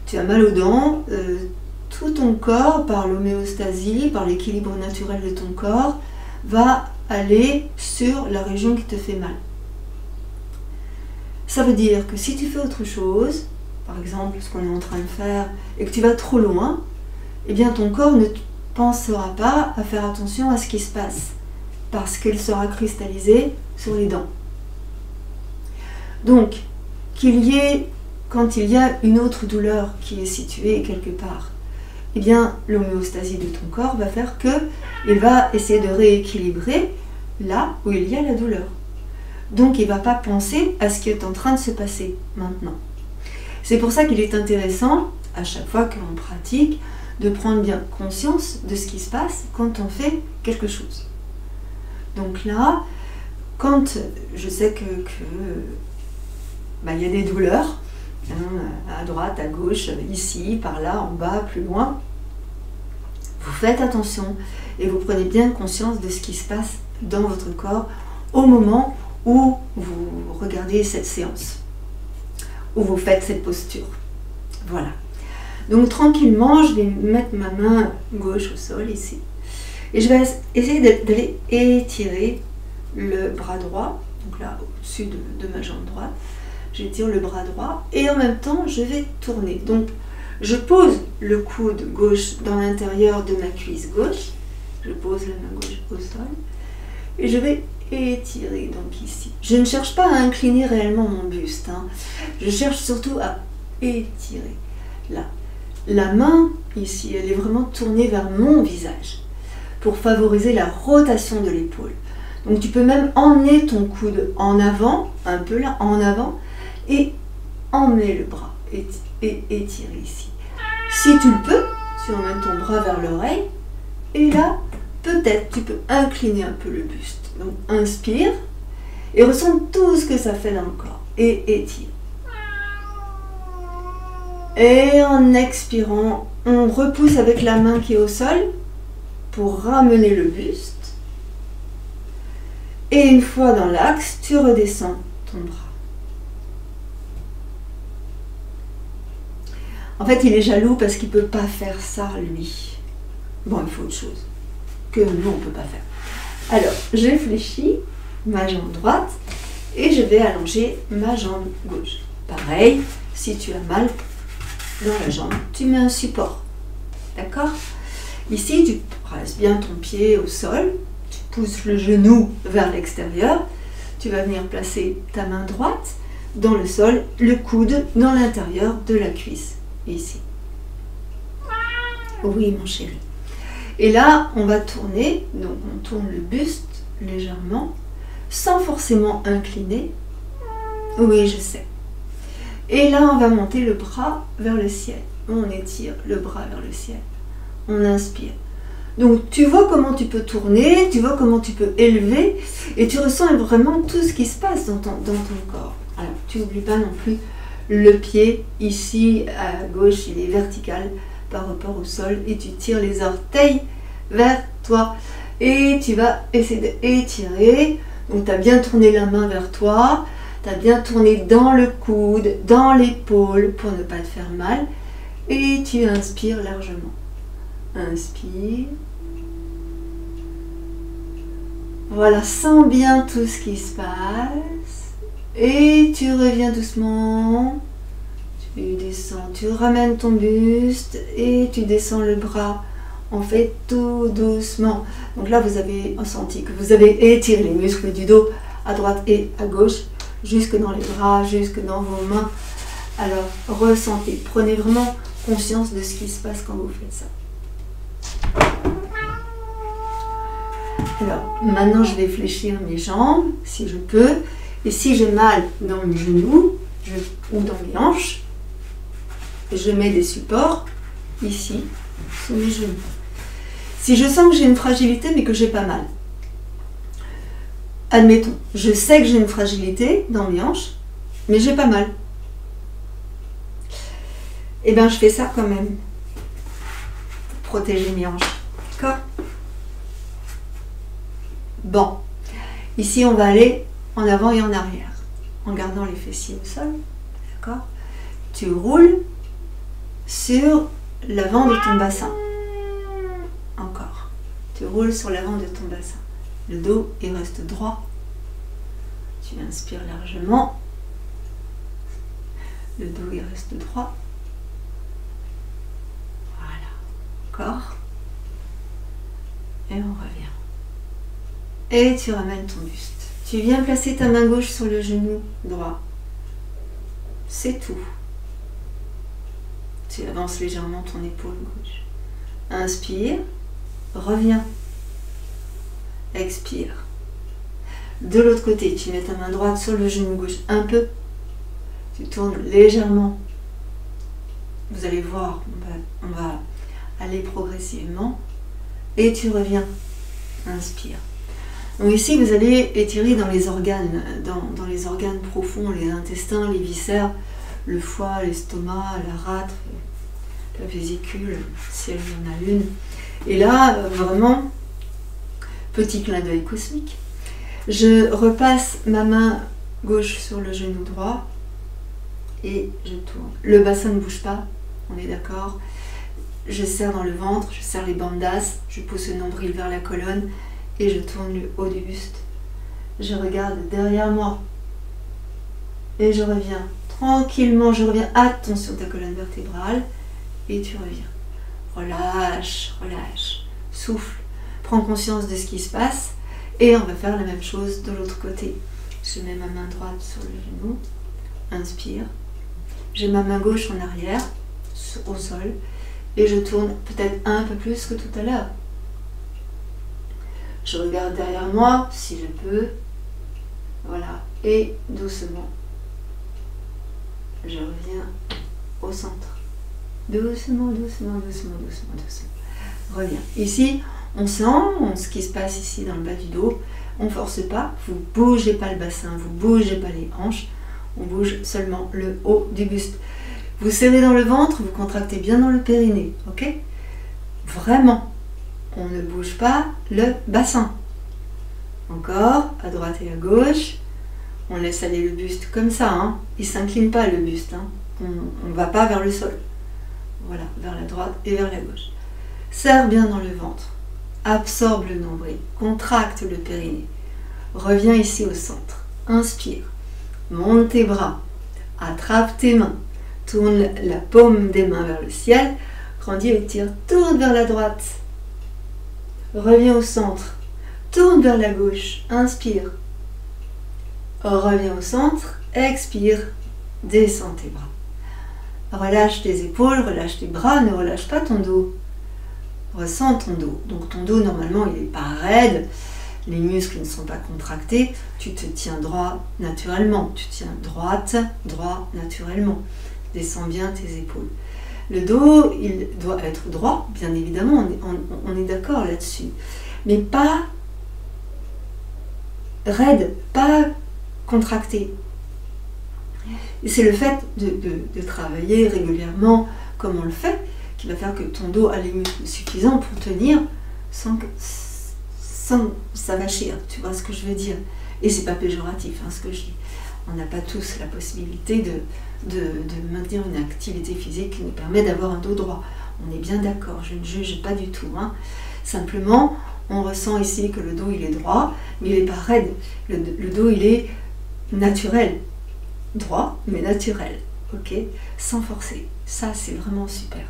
Tu as mal aux dents, tout ton corps, par l'homéostasie, par l'équilibre naturel de ton corps, va aller sur la région qui te fait mal. Ça veut dire que si tu fais autre chose, par exemple ce qu'on est en train de faire, et que tu vas trop loin, eh bien ton corps ne pensera pas à faire attention à ce qui se passe, parce qu'il sera cristallisé sur les dents. Donc, quand il y a une autre douleur qui est située quelque part, eh bien l'homéostasie de ton corps va faire qu'il va essayer de rééquilibrer là où il y a la douleur. Donc il ne va pas penser à ce qui est en train de se passer maintenant. C'est pour ça qu'il est intéressant, à chaque fois qu'on pratique, de prendre bien conscience de ce qui se passe quand on fait quelque chose. Donc là, quand je sais il y a des douleurs, à droite, à gauche, ici, par là, en bas, plus loin, vous faites attention et vous prenez bien conscience de ce qui se passe dans votre corps au moment où vous regardez cette séance, où vous faites cette posture. Voilà. Donc tranquillement, je vais mettre ma main gauche au sol ici. Et je vais essayer d'aller étirer le bras droit, donc là au-dessus de ma jambe droite. J'étire le bras droit et en même temps je vais tourner. Donc je pose le coude gauche dans l'intérieur de ma cuisse gauche. Je pose la main gauche au sol et je vais étirer donc ici. Je ne cherche pas à incliner réellement mon buste, hein. Je cherche surtout à étirer. Là. La main ici, elle est vraiment tournée vers mon visage pour favoriser la rotation de l'épaule. Donc tu peux même emmener ton coude en avant, un peu là, en avant, et emmener le bras et étirer ici. Si tu le peux, tu emmènes ton bras vers l'oreille, et là, peut-être tu peux incliner un peu le buste. Donc inspire, et ressens tout ce que ça fait dans le corps, et étire. Et en expirant, on repousse avec la main qui est au sol pour ramener le buste. Et une fois dans l'axe, tu redescends ton bras. En fait, il est jaloux parce qu'il ne peut pas faire ça, lui. Bon, il faut autre chose que nous, on ne peut pas faire. Alors, je fléchis ma jambe droite et je vais allonger ma jambe gauche. Pareil, si tu as mal dans la jambe, tu mets un support. D'accord? Ici, tu presses bien ton pied au sol, tu pousses le genou vers l'extérieur, tu vas venir placer ta main droite dans le sol, le coude dans l'intérieur de la cuisse. Ici. Oui, mon chéri. Et là, on va tourner, donc on tourne le buste légèrement, sans forcément incliner. Oui, je sais. Et là, on va monter le bras vers le ciel. On étire le bras vers le ciel. On inspire. Donc, tu vois comment tu peux tourner, tu vois comment tu peux élever, et tu ressens vraiment tout ce qui se passe dans ton corps. Alors, tu n'oublies pas non plus le pied, ici, à gauche, il est vertical par rapport au sol, et tu tires les orteils vers toi. Et tu vas essayer d'étirer. Donc, tu as bien tourné la main vers toi. Tu as bien tourné dans le coude, dans l'épaule pour ne pas te faire mal. Et tu inspires largement. Inspire. Voilà, sens bien tout ce qui se passe. Et tu reviens doucement. Tu descends, tu ramènes ton buste et tu descends le bras. On fait tout doucement. Donc là, vous avez senti que vous avez étiré les muscles du dos à droite et à gauche, jusque dans les bras, jusque dans vos mains. Alors, ressentez, prenez vraiment conscience de ce qui se passe quand vous faites ça. Alors, maintenant, je vais fléchir mes jambes, si je peux. Et si j'ai mal dans mes genoux ou dans mes hanches, je mets des supports ici, sur mes genoux. Si je sens que j'ai une fragilité, mais que j'ai pas mal, admettons, je sais que j'ai une fragilité dans mes hanches, mais j'ai pas mal. Eh bien, je fais ça quand même, pour protéger mes hanches. D'accord ? Bon, ici, on va aller en avant et en arrière, en gardant les fessiers au sol. D'accord ? Tu roules sur l'avant de ton bassin. Encore. Tu roules sur l'avant de ton bassin. Le dos, il reste droit. Tu inspires largement. Le dos, il reste droit. Voilà. Encore. Et on revient. Et tu ramènes ton buste. Tu viens placer ta main gauche sur le genou droit. C'est tout. Tu avances légèrement ton épaule gauche. Inspire. Reviens. Expire. De l'autre côté, tu mets ta main droite sur le genou gauche un peu. Tu tournes légèrement. Vous allez voir, on va aller progressivement. Et tu reviens. Inspire. Donc ici, vous allez étirer dans les organes, dans les organes profonds, les intestins, les viscères, le foie, l'estomac, la rate, la vésicule, si elle y en a une. Et là, vraiment, petit clin d'œil cosmique. Je repasse ma main gauche sur le genou droit et je tourne. Le bassin ne bouge pas, on est d'accord. Je serre dans le ventre, je serre les bandas, je pousse le nombril vers la colonne et je tourne le haut du buste. Je regarde derrière moi et je reviens. Tranquillement, je reviens. Attention ta colonne vertébrale et tu reviens. Relâche, relâche. Souffle. Prends conscience de ce qui se passe et on va faire la même chose de l'autre côté. Je mets ma main droite sur le genou. Inspire. J'ai ma main gauche en arrière, au sol. Et je tourne peut-être un peu plus que tout à l'heure. Je regarde derrière moi, si je peux. Voilà. Et doucement, je reviens au centre. Doucement, doucement, doucement, doucement, doucement. Reviens. Ici, on sent ce qui se passe ici dans le bas du dos. On ne force pas. Vous ne bougez pas le bassin, vous ne bougez pas les hanches. On bouge seulement le haut du buste. Vous serrez dans le ventre, vous contractez bien dans le périnée. Ok ? Vraiment. On ne bouge pas le bassin. Encore, à droite et à gauche. On laisse aller le buste comme ça. Hein. Il ne s'incline pas le buste. Hein. On ne va pas vers le sol. Voilà, vers la droite et vers la gauche. Serre bien dans le ventre. Absorbe le nombril. Contracte le périnée. Reviens ici au centre. Inspire. Monte tes bras. Attrape tes mains. Tourne la paume des mains vers le ciel. Grandis et tire. Tourne vers la droite. Reviens au centre. Tourne vers la gauche. Inspire. Reviens au centre. Expire. Descends tes bras. Relâche tes épaules, relâche tes bras, ne relâche pas ton dos. Ressens ton dos. Donc ton dos, normalement, il n'est pas raide. Les muscles ne sont pas contractés. Tu te tiens droit naturellement. Tu tiens droite, droit naturellement. Descends bien tes épaules. Le dos, il doit être droit, bien évidemment, on est d'accord là-dessus. Mais pas raide, pas contracté. Et c'est le fait de travailler régulièrement comme on le fait, qui va faire que ton dos a les muscles suffisants pour tenir sans s'avachir. Tu vois ce que je veux dire? Et c'est pas péjoratif, hein, ce que je dis. On n'a pas tous la possibilité de maintenir une activité physique qui nous permet d'avoir un dos droit. On est bien d'accord, je ne juge pas du tout. Hein. Simplement, on ressent ici que le dos il est droit, mais il n'est pas raide. Le dos il est naturel. Droit, mais naturel. Ok? Sans forcer. Ça, c'est vraiment super.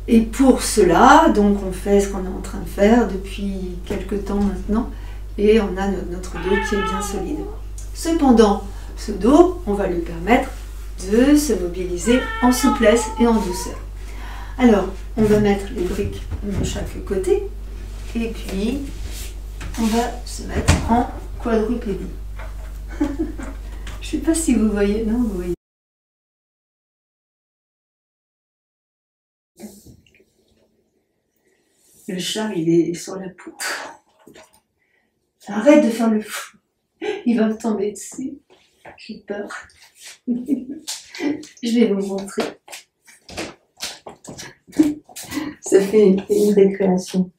Et pour cela, donc on fait ce qu'on est en train de faire depuis quelques temps maintenant, et on a notre dos qui est bien solide. Cependant, ce dos, on va lui permettre de se mobiliser en souplesse et en douceur. Alors, on va mettre les briques de chaque côté, et puis on va se mettre en quadrupédie. Je ne sais pas si vous voyez, non, vous voyez. Le chat, il est sur la poutre. Arrête de faire le fou. Il va me tomber dessus. J'ai peur. Je vais vous montrer. Ça fait une récréation.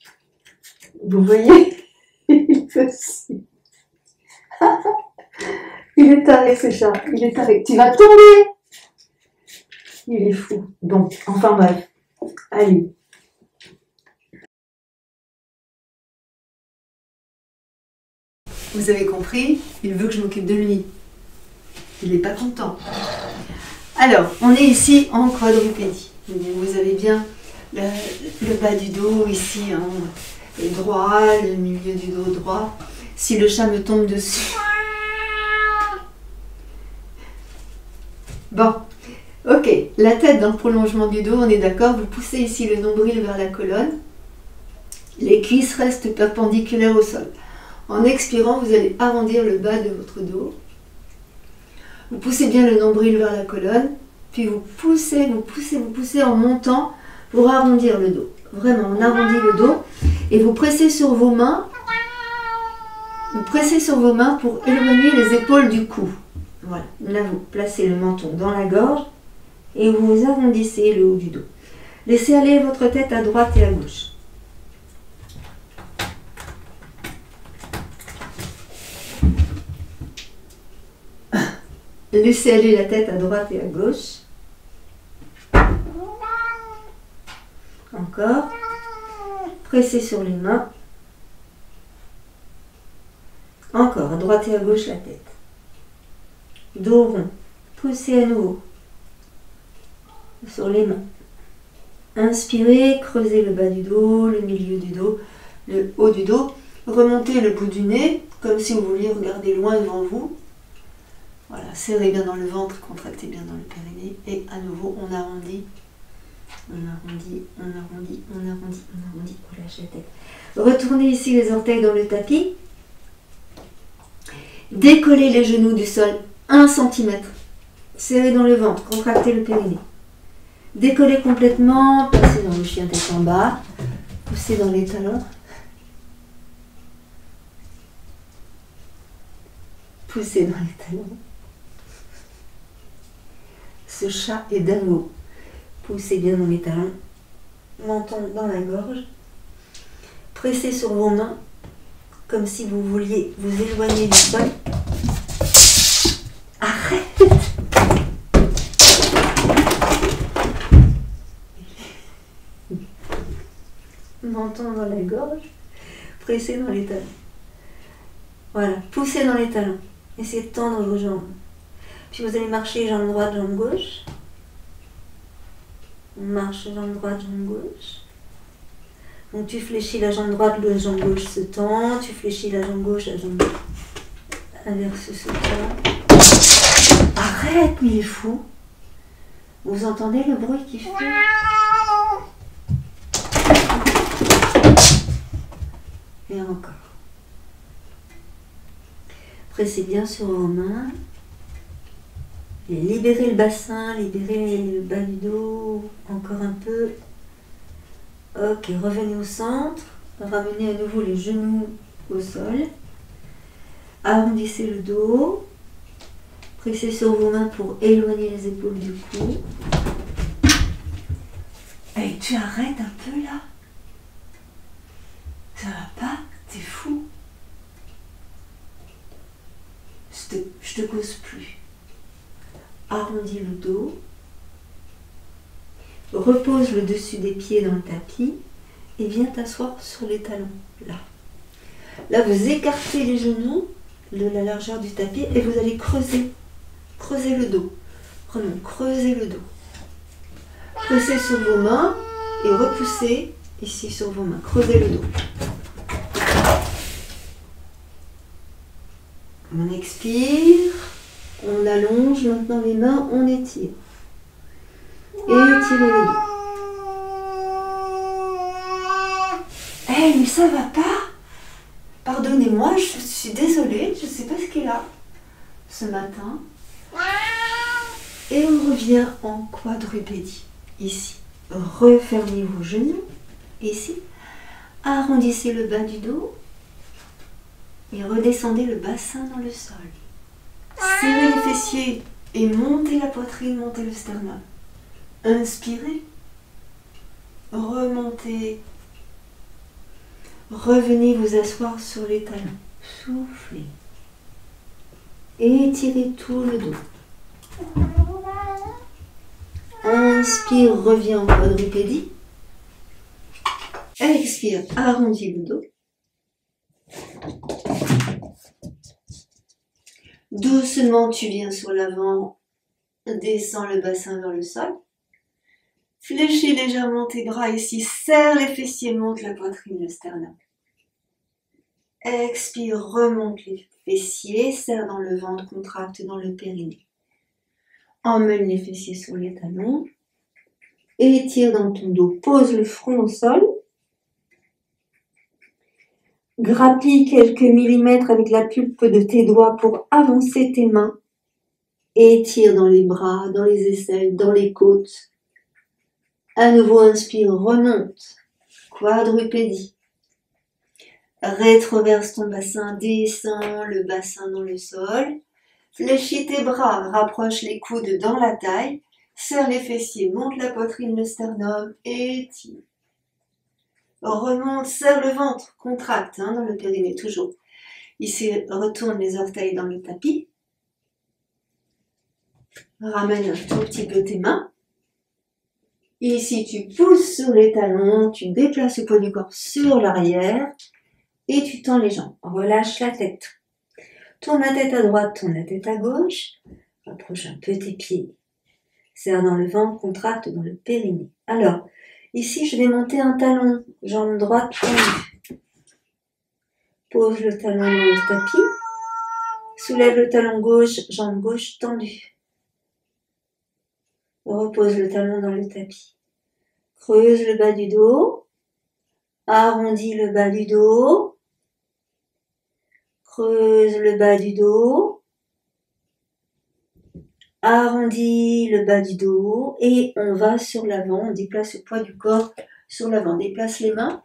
Vous voyez? Il fait aussi. Il est taré ce chat. Il est taré. Tu vas tomber. Il est fou. Bon, enfin bref. Allez. Vous avez compris, il veut que je m'occupe de lui. Il n'est pas content. Alors, on est ici en quadrupédie. Vous avez bien le bas du dos ici, hein, est droit, le milieu du dos droit. Si le chat me tombe dessus. Bon, ok, la tête dans le prolongement du dos, on est d'accord. Vous poussez ici le nombril vers la colonne. Les cuisses restent perpendiculaires au sol. En expirant, vous allez arrondir le bas de votre dos. Vous poussez bien le nombril vers la colonne, puis vous poussez, vous poussez, vous poussez en montant pour arrondir le dos. Vraiment, on arrondit le dos et vous pressez sur vos mains. Vous pressez sur vos mains pour éloigner les épaules du cou. Voilà, là vous placez le menton dans la gorge et vous arrondissez le haut du dos. Laissez aller votre tête à droite et à gauche. Laissez aller la tête à droite et à gauche. Encore. Pressez sur les mains. Encore, à droite et à gauche la tête. Dos rond. Poussez à nouveau. Sur les mains. Inspirez, creusez le bas du dos, le milieu du dos, le haut du dos. Remontez le bout du nez, comme si vous vouliez regarder loin devant vous. Voilà, serrez bien dans le ventre, contractez bien dans le périnée. Et à nouveau, on arrondit. On arrondit, on arrondit, on arrondit, on arrondit. On lâche la tête. Retournez ici les orteils dans le tapis. Décollez les genoux du sol 1 cm. Serrez dans le ventre, contractez le périnée. Décollez complètement, passez dans le chien tête en bas. Poussez dans les talons. Poussez dans les talons. Ce chat est dingo. Poussez bien dans les talons. Menton dans la gorge. Pressez sur vos mains comme si vous vouliez vous éloigner du sol. Arrête! Menton dans la gorge. Pressez dans les talons. Voilà, poussez dans les talons. Essayez de tendre vos jambes. Puis vous allez marcher jambe droite, jambe gauche. On marche jambe droite, jambe gauche. Donc tu fléchis la jambe droite, la jambe gauche se tend. Tu fléchis la jambe gauche, la jambe inverse se tend. Arrête, il est fou. Vous entendez le bruit qu'il fait? Et encore. Pressez bien sur vos mains. Et libérez le bassin, libérez le bas du dos. Encore un peu. Ok, revenez au centre. Ramenez à nouveau les genoux au sol. Arrondissez le dos. Pressez sur vos mains pour éloigner les épaules du cou. Et tu arrêtes un peu là? Ça va pas? T'es fou? Je te cause plus. Arrondis le dos. Repose le dessus des pieds dans le tapis et viens t'asseoir sur les talons. Là. Là, vous écartez les genoux de la largeur du tapis et vous allez creuser. Creusez le dos. Vraiment, creusez le dos. Pressez sur vos mains et repoussez ici sur vos mains. Creusez le dos. On expire, on allonge maintenant les mains, on étire. Et étirez le dos. Hey, mais ça va pas? Pardonnez. Excusez-moi, je suis désolée, je ne sais pas ce qu'il a ce matin. Et on revient en quadrupédie. Ici, refermez vos genoux. Ici, arrondissez le bas du dos et redescendez le bassin dans le sol. Serrez les fessiers et montez la poitrine, montez le sternum. Inspirez, remontez. Revenez vous asseoir sur les talons. Soufflez. Étirez tout le dos. Inspire, reviens en quadrupédie. Expire, arrondis le dos. Doucement, tu viens sur l'avant, descends le bassin vers le sol. Fléchis légèrement tes bras ici, serre les fessiers, monte la poitrine, le sternum. Expire, remonte les fessiers, serre dans le ventre, contracte dans le périnée. Emmène les fessiers sur les talons. Étire dans ton dos, pose le front au sol. Grappille quelques millimètres avec la pulpe de tes doigts pour avancer tes mains. Étire dans les bras, dans les aisselles, dans les côtes. À nouveau, inspire, remonte. Quadrupédie. Rétroverse ton bassin, descends le bassin dans le sol. Fléchis tes bras, rapproche les coudes dans la taille. Serre les fessiers, monte la poitrine, le sternum, étire. Remonte, serre le ventre, contracte dans le périnée, toujours. Ici, retourne les orteils dans le tapis. Ramène un tout petit peu tes mains. Ici, tu pousses sur les talons, tu déplaces le poids du corps sur l'arrière et tu tends les jambes. Relâche la tête. Tourne la tête à droite, tourne la tête à gauche. Rapproche un peu tes pieds. Serre dans le ventre, contracte dans le périnée. Alors, ici, je vais monter un talon, jambe droite tendue. Pose le talon dans le tapis. Soulève le talon gauche, jambe gauche tendue. Repose le talon dans le tapis. Creuse le bas du dos. Arrondis le bas du dos. Creuse le bas du dos. Arrondis le bas du dos et on va sur l'avant, on déplace le poids du corps sur l'avant. Déplace les mains,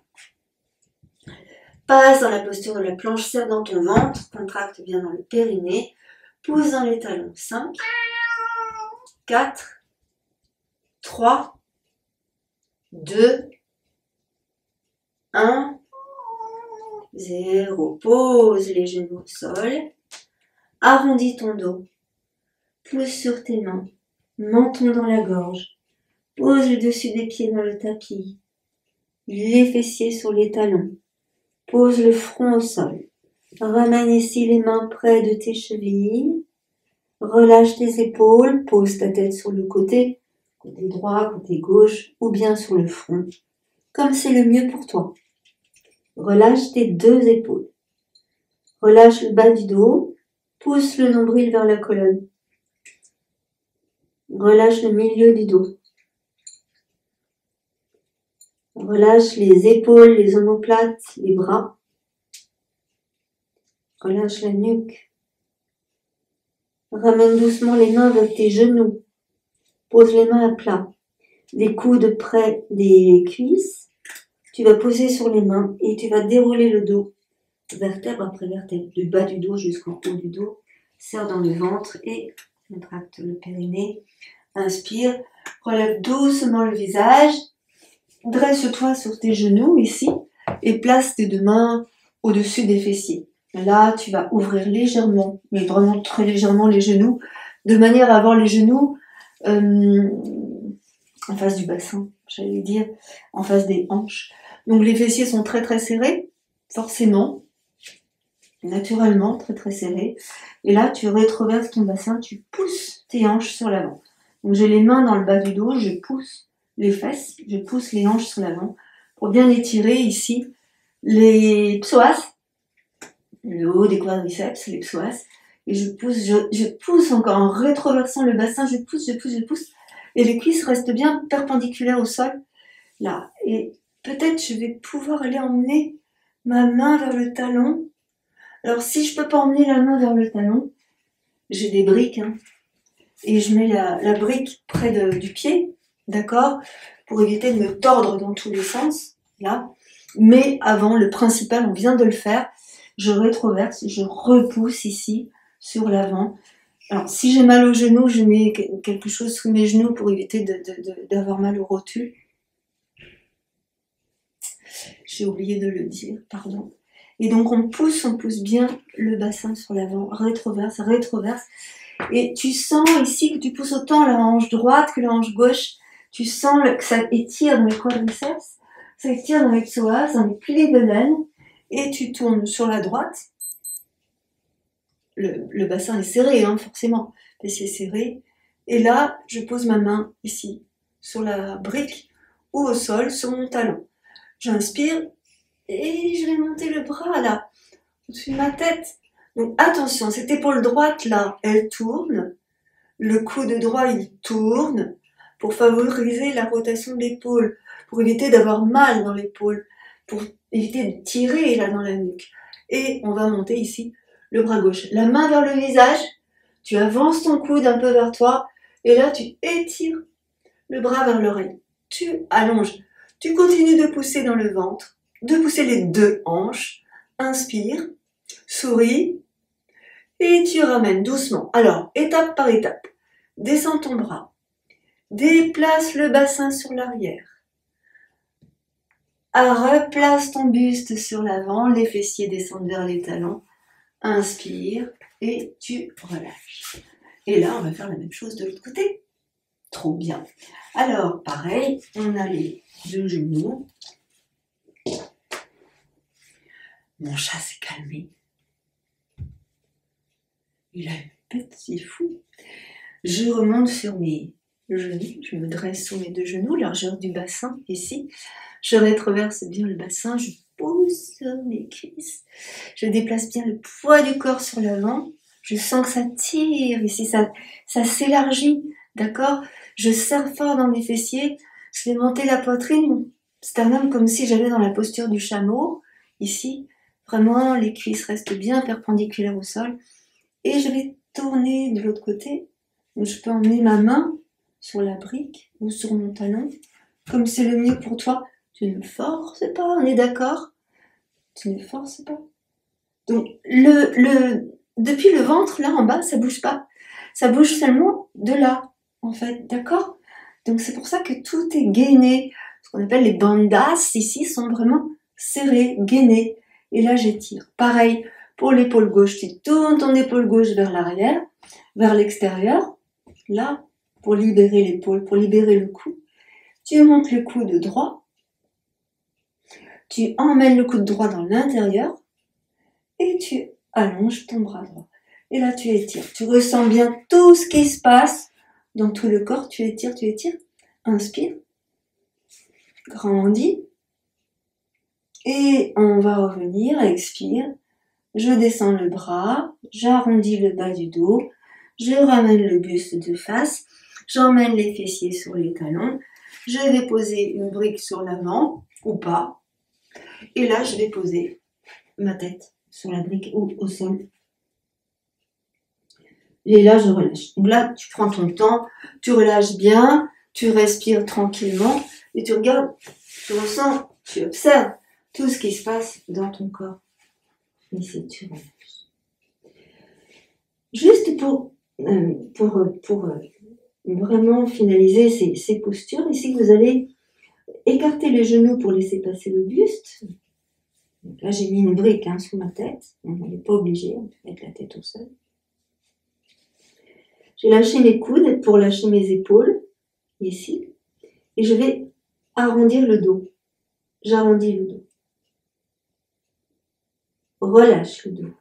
passe dans la posture de la planche, serre dans ton ventre, contracte bien dans le périnée, pousse dans les talons. 5, 4, 3, 2, 1, 0. Pose les genoux au sol, arrondis ton dos. Pousse sur tes mains, menton dans la gorge, pose le dessus des pieds dans le tapis, les fessiers sur les talons, pose le front au sol, ramène ici les mains près de tes chevilles, relâche tes épaules, pose ta tête sur le côté droit, côté gauche ou bien sur le front, comme c'est le mieux pour toi. Relâche tes deux épaules, relâche le bas du dos, pousse le nombril vers la colonne. Relâche le milieu du dos. Relâche les épaules, les omoplates, les bras. Relâche la nuque. Ramène doucement les mains vers tes genoux. Pose les mains à plat. Les coudes près des cuisses. Tu vas poser sur les mains et tu vas dérouler le dos. Vertèbre après vertèbre. Du bas du dos jusqu'au haut du dos. Serre dans le ventre et contracte le périnée. Inspire, relève doucement le visage, dresse-toi sur tes genoux ici et place tes deux mains au-dessus des fessiers. Là, tu vas ouvrir légèrement, mais vraiment très légèrement les genoux, de manière à avoir les genoux en face du bassin, j'allais dire, en face des hanches. Donc les fessiers sont très très serrés, forcément, naturellement très très serrés. Et là, tu rétroverses ton bassin, tu pousses tes hanches sur l'avant. Donc j'ai les mains dans le bas du dos, je pousse les fesses, je pousse les hanches sur l'avant pour bien étirer ici les psoas, le haut des quadriceps, les psoas, et je pousse encore en rétroversant le bassin, je pousse, et les cuisses restent bien perpendiculaires au sol, là. Et peut-être je vais pouvoir aller emmener ma main vers le talon Alors, si je peux pas emmener la main vers le talon, j'ai des briques, hein, et je mets la brique près du pied, d'accord, pour éviter de me tordre dans tous les sens, là. Mais avant, le principal, on vient de le faire, je rétroverse, je repousse ici, sur l'avant. Alors, si j'ai mal au genou, je mets quelque chose sous mes genoux pour éviter d'avoir mal aux rotules. J'ai oublié de le dire, pardon. Et donc, on pousse bien le bassin sur l'avant, rétroverse, rétroverse. Et tu sens ici que tu pousses autant la hanche droite que la hanche gauche. Tu sens que ça étire dans les quadriceps, ça étire dans les psoas, dans les plis de laine. Et tu tournes sur la droite. Le bassin est serré, hein, forcément. Fessier serré. Et là, je pose ma main ici, sur la brique ou au sol, sur mon talon. J'inspire et je vais monter le bras là, au-dessus de ma tête. Donc attention, cette épaule droite là, elle tourne. Le coude droit, il tourne pour favoriser la rotation de l'épaule, pour éviter d'avoir mal dans l'épaule, pour éviter de tirer là dans la nuque. Et on va monter ici le bras gauche. La main vers le visage, tu avances ton coude un peu vers toi et là tu étires le bras vers l'oreille. Tu allonges. Tu continues de pousser dans le ventre, de pousser les deux hanches. Inspire, souris et tu ramènes doucement. Alors, étape par étape. Descends ton bras. Déplace le bassin sur l'arrière. Replace ton buste sur l'avant. Les fessiers descendent vers les talons. Inspire et tu relâches. Et là, on va faire la même chose de l'autre côté. Trop bien. Alors, pareil, on a les deux genoux. Mon chat s'est calmé. Il a un petit fou. Je remonte sur mes genoux. Je me dresse sur mes deux genoux, largeur du bassin, ici. Je rétroverse bien le bassin. Je pousse mes cuisses. Je déplace bien le poids du corps sur l'avant. Je sens que ça tire ici, ça s'élargit. D'accord? Je serre fort dans mes fessiers. Je fais monter la poitrine. C'est un homme comme si j'allais dans la posture du chameau. Ici, vraiment, les cuisses restent bien perpendiculaires au sol. Et je vais tourner de l'autre côté. Donc, je peux emmener ma main sur la brique ou sur mon talon. Comme c'est le mieux pour toi. Tu ne forces pas, on est d'accord? Tu ne forces pas. Donc, depuis le ventre, là en bas, ça bouge pas. Ça bouge seulement de là, en fait, d'accord? Donc, c'est pour ça que tout est gainé. Ce qu'on appelle les bandas, ici, sont vraiment serrés, gainés. Et là, j'étire. Pareil, pour l'épaule gauche, tu tournes ton épaule gauche vers l'arrière, vers l'extérieur. Là, pour libérer l'épaule, pour libérer le cou. Tu montes le coude droit. Tu emmènes le coude droit dans l'intérieur. Et tu allonges ton bras droit. Et là, tu étires. Tu ressens bien tout ce qui se passe dans tout le corps. Tu étires, tu étires. Inspire. Grandis. Et on va revenir. Expire. Je descends le bras. J'arrondis le bas du dos. Je ramène le buste de face. J'emmène les fessiers sur les talons. Je vais poser une brique sur l'avant ou pas. Et là, je vais poser ma tête sur la brique ou au sol. Et là, je relâche. Donc là, tu prends ton temps, tu relâches bien, tu respires tranquillement et tu regardes, tu ressens, tu observes tout ce qui se passe dans ton corps. Ici, tu relâches. Juste pour vraiment finaliser ces postures, ici, vous allez écarter les genoux pour laisser passer le buste. Donc là, j'ai mis une brique sous ma tête. On n'est pas obligé, on peut mettre la tête au sol. J'ai lâché mes coudes pour lâcher mes épaules, ici. Et je vais arrondir le dos. J'arrondis le dos. Relâche le dos.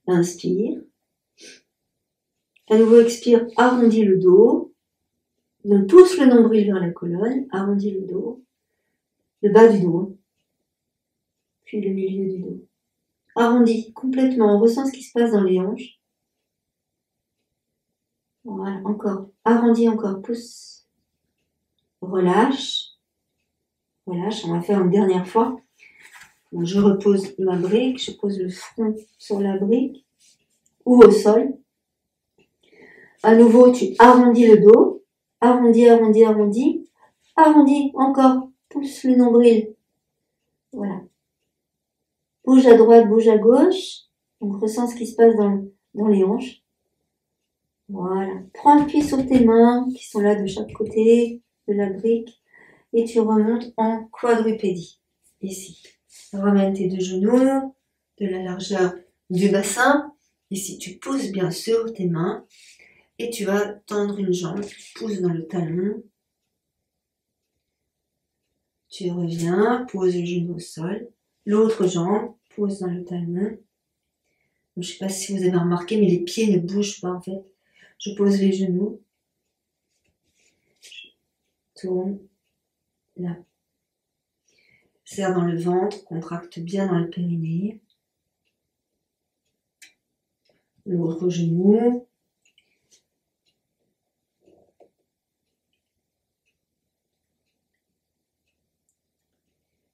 Inspire. À nouveau, expire, arrondis le dos. Donc, pousse le nombril vers la colonne, arrondis le dos. Le bas du dos. Puis le milieu du dos. Arrondis complètement, on ressent ce qui se passe dans les hanches. Voilà, encore. Arrondis encore, pousse. Relâche. Relâche, on va faire une dernière fois. Donc, je repose ma brique, je pose le front sur la brique ou au sol. À nouveau, tu arrondis le dos, arrondis, arrondis, arrondis, arrondis encore, pousse le nombril. Voilà. Bouge à droite, bouge à gauche. Donc, ressens ce qui se passe dans les hanches. Voilà. Prends appui sur tes mains qui sont là de chaque côté de la brique et tu remontes en quadrupédie. Ici. Ramène tes deux genoux de la largeur du bassin. Ici, tu pousses bien sûr tes mains et tu vas tendre une jambe. Tu pousses dans le talon. Tu reviens, pose le genou au sol. L'autre jambe, pose dans le talon. Je ne sais pas si vous avez remarqué, mais les pieds ne bougent pas en fait. Je pose les genoux. Je tourne. Là. Serre dans le ventre, contracte bien dans le périnée. L'autre genou.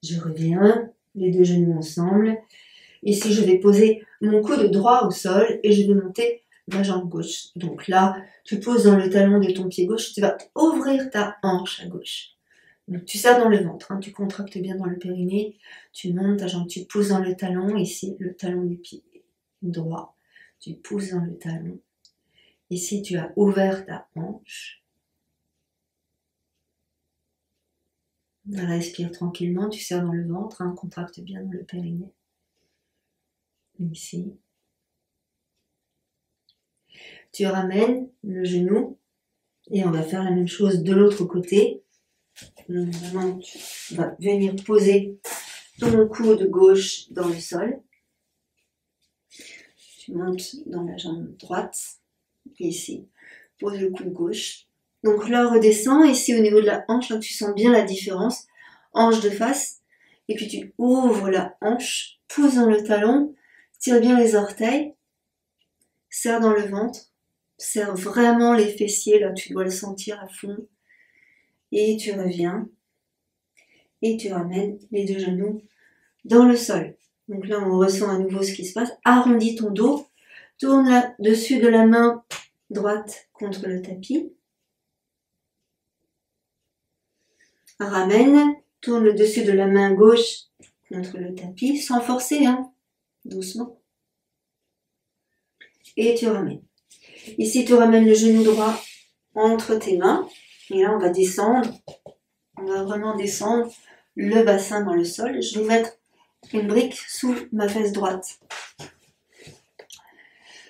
Je reviens, les deux genoux ensemble. Ici, je vais poser mon coude droit au sol et je vais monter ma jambe gauche. Donc là, tu poses dans le talon de ton pied gauche, tu vas ouvrir ta hanche à gauche. Donc tu serres dans le ventre, hein, tu contractes bien dans le périnée, tu montes ta jambe, tu pousses dans le talon, ici le talon du pied droit, tu pousses dans le talon. Ici tu as ouvert ta hanche. Respire tranquillement, tu serres dans le ventre, hein, contracte bien dans le périnée. Ici. Tu ramènes le genou et on va faire la même chose de l'autre côté. Donc, vraiment, tu vas venir poser ton coude gauche dans le sol. Tu montes dans la jambe droite. Ici, pose le coude gauche. Donc là, redescends. Ici, au niveau de la hanche, là, tu sens bien la différence. Hanche de face. Et puis, tu ouvres la hanche. Pose dans le talon. Tire bien les orteils. Serre dans le ventre. Serre vraiment les fessiers. Là, tu dois le sentir à fond. Et tu reviens. Et tu ramènes les deux genoux dans le sol. Donc là, on ressent à nouveau ce qui se passe. Arrondis ton dos. Tourne là, dessus de la main droite contre le tapis. Ramène. Tourne le dessus de la main gauche contre le tapis. Sans forcer, hein. Doucement. Et tu ramènes. Ici, tu ramènes le genou droit entre tes mains. Et là, on va descendre. On va vraiment descendre le bassin dans le sol. Je vais mettre une brique sous ma fesse droite.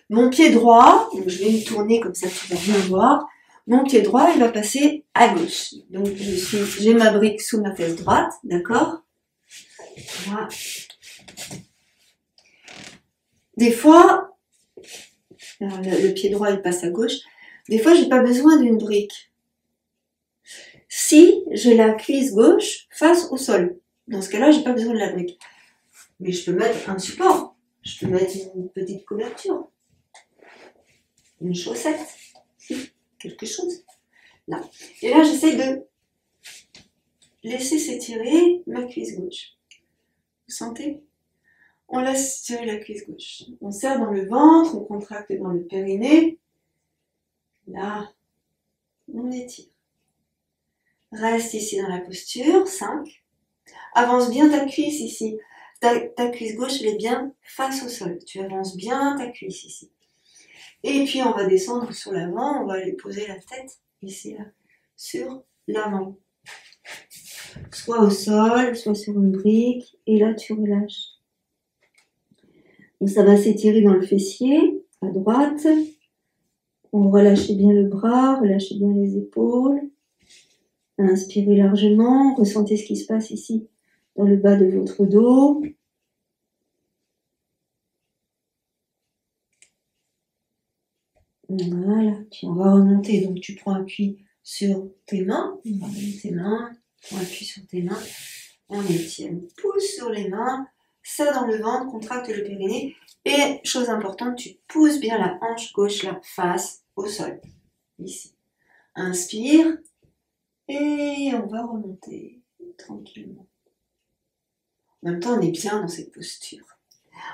Mon pied droit, donc je vais le tourner comme ça tu vas bien voir. Mon pied droit, il va passer à gauche. Donc j'ai ma brique sous ma fesse droite, d'accord? Voilà. Des fois, alors le pied droit il passe à gauche. Des fois, j'ai pas besoin d'une brique. Si j'ai la cuisse gauche face au sol, dans ce cas-là, j'ai pas besoin de la brique. Mais je peux mettre un support. Je peux mettre une petite couverture. Une chaussette, quelque chose, là. Et là, j'essaie de laisser s'étirer ma cuisse gauche. Vous sentez? On laisse tirer la cuisse gauche. On serre dans le ventre, on contracte dans le périnée. Là, on étire. Reste ici dans la posture, 5. Avance bien ta cuisse ici. Ta cuisse gauche, elle est bien face au sol. Tu avances bien ta cuisse ici. Et puis on va descendre sur l'avant, on va aller poser la tête ici là, sur l'avant. Soit au sol, soit sur une brique, et là tu relâches. Donc ça va s'étirer dans le fessier, à droite. On relâche bien le bras, relâchez bien les épaules. Inspirez largement, ressentez ce qui se passe ici dans le bas de votre dos. Voilà, puis on va remonter, donc tu prends appui sur tes mains, on va mettre tes mains, prends appui sur tes mains, on étire, on pousse sur les mains, ça dans le ventre, contracte le périnée, et chose importante, tu pousses bien la hanche gauche là, face au sol, ici. Inspire, et on va remonter tranquillement. En même temps, on est bien dans cette posture.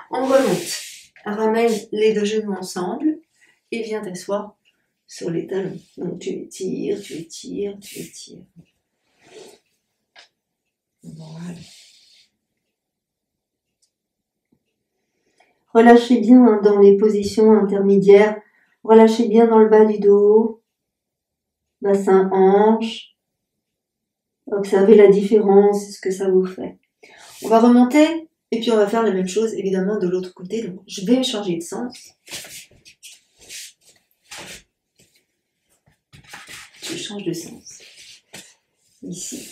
On remonte. Ramène les deux genoux ensemble et viens t'asseoir sur les talons. Donc tu étires, tu étires, tu étires. Voilà. Relâchez bien dans les positions intermédiaires. Relâchez bien dans le bas du dos, bassin hanche. Observez la différence, ce que ça vous fait. On va remonter et puis on va faire la même chose évidemment de l'autre côté. Donc je vais changer de sens. Je change de sens. Ici,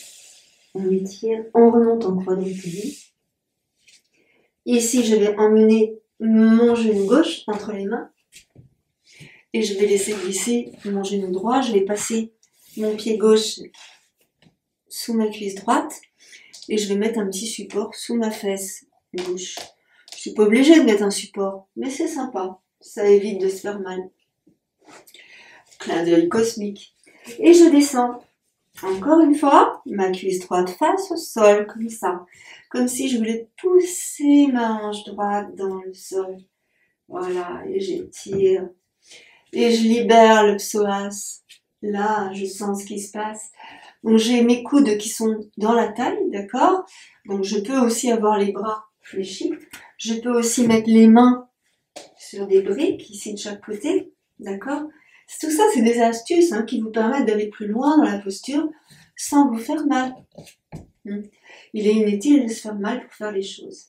on étire, on remonte en quadrupédie. Ici, je vais emmener mon genou gauche entre les mains. Et je vais laisser glisser mon genou droit. Je vais passer mon pied gauche sous ma cuisse droite. Et je vais mettre un petit support sous ma fesse gauche. Je suis pas obligée de mettre un support, mais c'est sympa. Ça évite de se faire mal. Clin d'œil cosmique. Et je descends. Encore une fois, ma cuisse droite face au sol, comme ça. Comme si je voulais pousser ma hanche droite dans le sol. Voilà, et j'étire. Et je libère le psoas. Là, je sens ce qui se passe. Donc j'ai mes coudes qui sont dans la taille, d'accord? Donc je peux aussi avoir les bras fléchis. Je peux aussi mettre les mains sur des briques, ici de chaque côté, d'accord? Tout ça, c'est des astuces qui vous permettent d'aller plus loin dans la posture sans vous faire mal. Il est inutile de se faire mal pour faire les choses.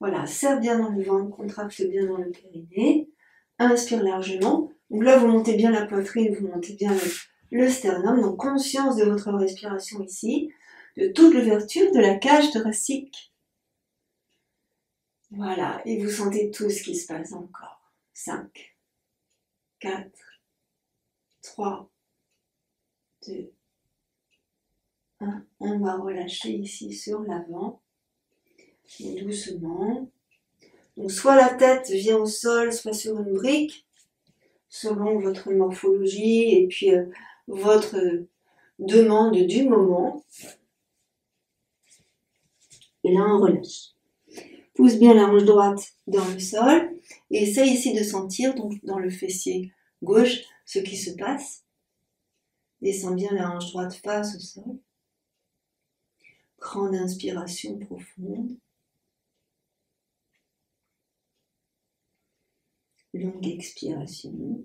Voilà, serre bien dans le ventre, contracte bien dans le périnée, inspire largement. Donc là, vous montez bien la poitrine, vous montez bien le sternum, donc conscience de votre respiration ici, de toute l'ouverture de la cage thoracique. Voilà, et vous sentez tout ce qui se passe encore. 5, 4, 3, 2, 1. On va relâcher ici sur l'avant, doucement. Donc soit la tête vient au sol, soit sur une brique, selon votre morphologie et puis votre demande du moment. Et là, on relâche. Pousse bien la hanche droite dans le sol et essaye ici de sentir donc dans le fessier gauche ce qui se passe. Descends bien la hanche droite face au sol. Grande inspiration profonde. Longue expiration.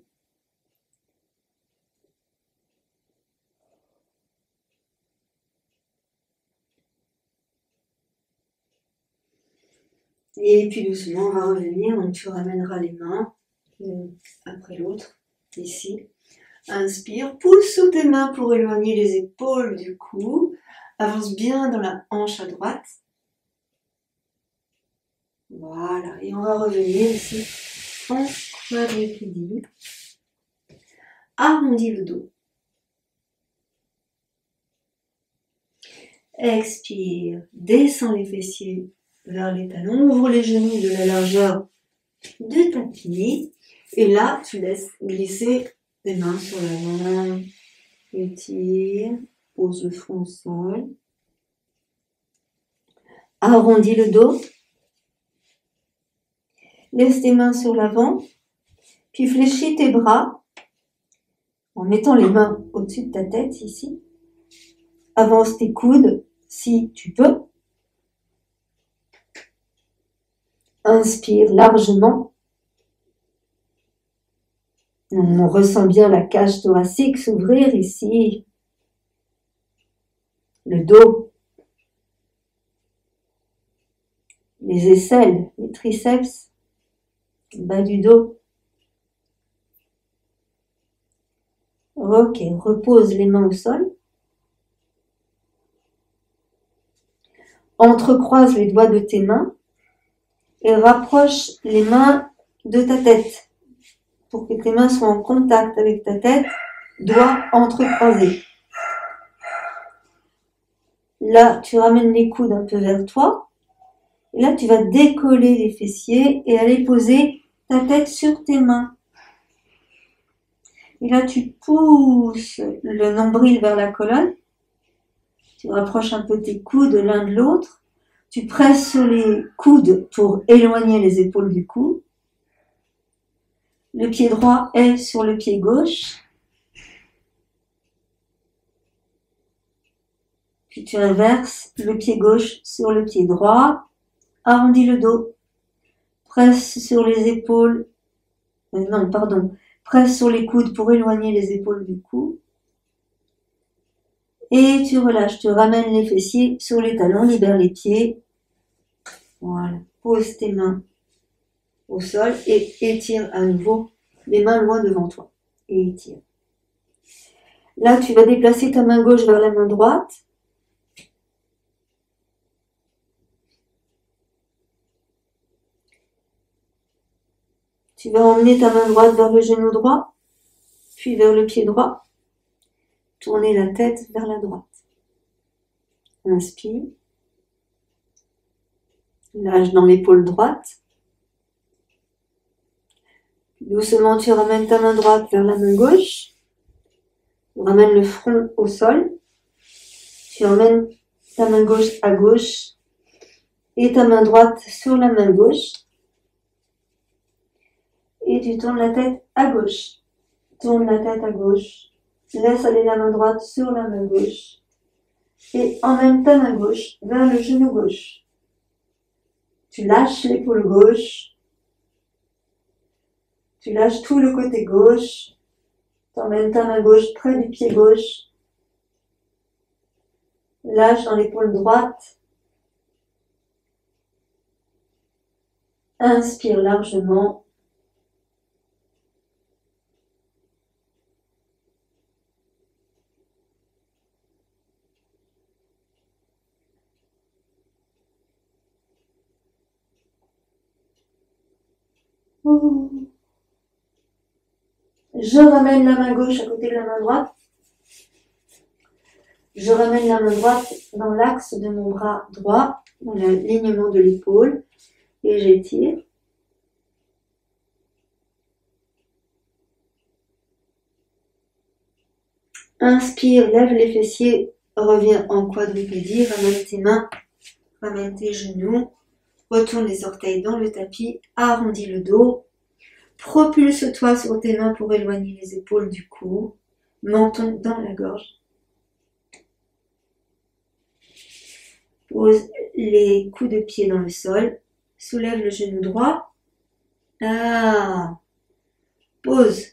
Et puis doucement, on va revenir. Donc tu ramèneras les mains l'une après l'autre, ici. Inspire, pousse sous tes mains pour éloigner les épaules du cou. Avance bien dans la hanche à droite. Voilà, et on va revenir ici en quadripédie. Arrondis le dos. Expire, descends les fessiers vers les talons, ouvre les genoux de la largeur du tapis. Et là, tu laisses glisser tes mains sur l'avant. Étire, pose le front au sol. Arrondis le dos. Laisse tes mains sur l'avant. Puis fléchis tes bras en mettant les mains au-dessus de ta tête ici. Avance tes coudes si tu peux. Inspire largement. On ressent bien la cage thoracique s'ouvrir ici. Le dos. Les aisselles, les triceps. Le bas du dos. Ok, repose les mains au sol. Entrecroise les doigts de tes mains et rapproche les mains de ta tête pour que tes mains soient en contact avec ta tête, doigts entrecroisés. Là, tu ramènes les coudes un peu vers toi. Et là, tu vas décoller les fessiers et aller poser ta tête sur tes mains. Et là, tu pousses le nombril vers la colonne. Tu rapproches un peu tes coudes l'un de l'autre Tu presses sur les coudes pour éloigner les épaules du cou. Le pied droit est sur le pied gauche. Puis tu inverses le pied gauche sur le pied droit. Arrondis le dos. Presse sur les épaules. Presse sur les coudes pour éloigner les épaules du cou. Et tu relâches. Tu ramènes les fessiers sur les talons. Libère les pieds. Voilà. Pose tes mains au sol et étire à nouveau les mains loin devant toi. Et étire. Là, tu vas déplacer ta main gauche vers la main droite. Tu vas emmener ta main droite vers le genou droit, puis vers le pied droit. Tourner la tête vers la droite. Inspire. Lâche dans l'épaule droite. Doucement, tu ramènes ta main droite vers la main gauche. Tu ramènes le front au sol. Tu emmènes ta main gauche à gauche et ta main droite sur la main gauche. Et tu tournes la tête à gauche. Tourne la tête à gauche. Laisse aller la main droite sur la main gauche. Et emmène ta main gauche vers le genou gauche. Tu lâches l'épaule gauche. Tu lâches tout le côté gauche. Tu emmènes ta main gauche près du pied gauche. Lâche dans l'épaule droite. Inspire largement. Je ramène la main gauche à côté de la main droite. Je ramène la main droite dans l'axe de mon bras droit, dans l'alignement de l'épaule, et j'étire. Inspire, lève les fessiers, reviens en quadrupédie, ramène tes mains, ramène tes genoux, retourne les orteils dans le tapis, arrondis le dos, propulse-toi sur tes mains pour éloigner les épaules du cou, menton dans la gorge. Pose les coups de pied dans le sol, soulève le genou droit. Pose.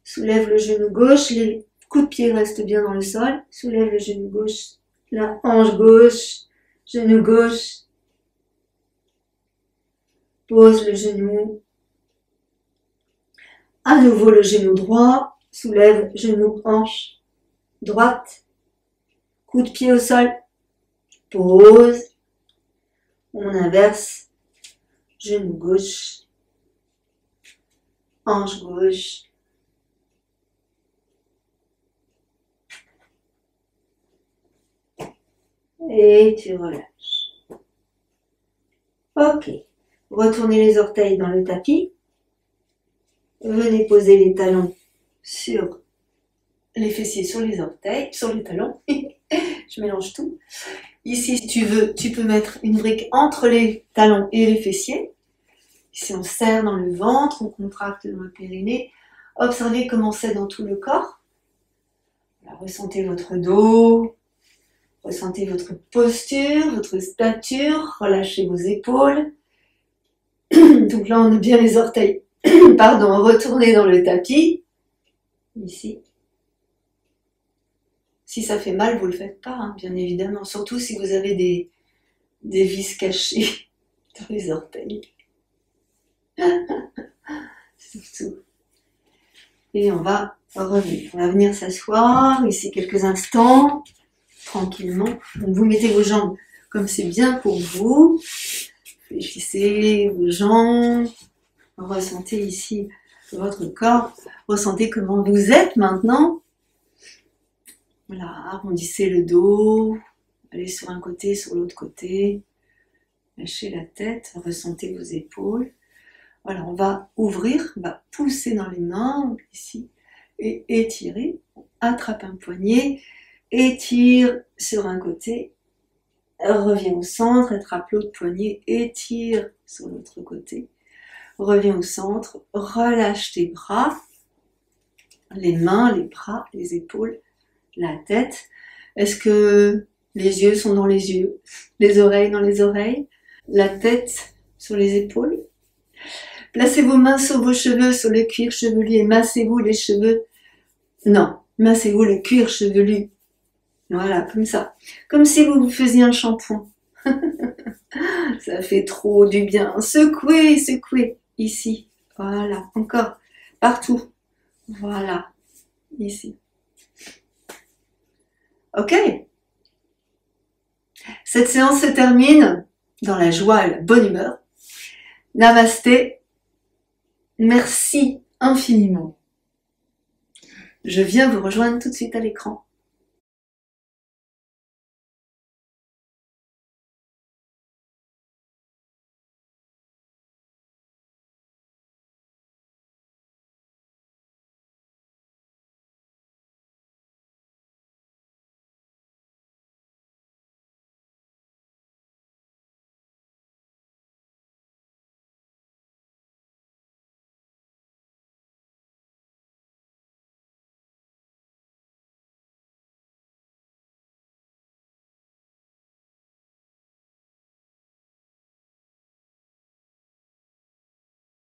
Soulève le genou gauche, les coups de pied restent bien dans le sol. Soulève le genou gauche, la hanche gauche, genou gauche. Pose le genou. À nouveau le genou droit, soulève genou, hanche droite. Coup de pied au sol. Pose. On inverse. Genou gauche. Hanche gauche. Et tu relâches. Ok. Retournez les orteils dans le tapis. Venez poser les talons sur les fessiers, sur les orteils, sur les talons. Je mélange tout. Ici, si tu veux, tu peux mettre une brique entre les talons et les fessiers. Ici, on serre dans le ventre, on contracte dans le périnée. Observez comment c'est dans tout le corps. Voilà, ressentez votre dos, ressentez votre posture, votre stature, relâchez vos épaules. Donc là, on a bien les orteils. Pardon, retournez dans le tapis. Ici. Si ça fait mal, vous ne le faites pas, hein, bien évidemment. Surtout si vous avez des vis cachées dans les orteils. Surtout. Et on va revenir. On va venir s'asseoir ici quelques instants, tranquillement. Donc vous mettez vos jambes comme c'est bien pour vous. Fléchissez vos jambes. Ressentez ici votre corps. Ressentez comment vous êtes maintenant. Voilà, arrondissez le dos, allez sur un côté, sur l'autre côté, lâchez la tête, ressentez vos épaules. Voilà, on va ouvrir, on va pousser dans les mains, ici, et étirer. Attrape un poignet, étire sur un côté, Reviens au centre, attrape l'autre poignet, étire sur l'autre côté. Reviens au centre, relâche tes bras, les mains, les bras, les épaules, la tête. Est-ce que les yeux sont dans les yeux, les oreilles dans les oreilles, la tête sur les épaules? Placez vos mains sur vos cheveux, sur le cuir chevelu et massez-vous les cheveux. Non, massez-vous le cuir chevelu. Voilà, comme ça. Comme si vous vous faisiez un shampoing. Ça fait trop du bien. Secouez, secouez. Ici. Voilà, encore. Partout. Voilà. Ici. Ok. Cette séance se termine dans la joie et la bonne humeur. Namasté. Merci infiniment. Je viens vous rejoindre tout de suite à l'écran.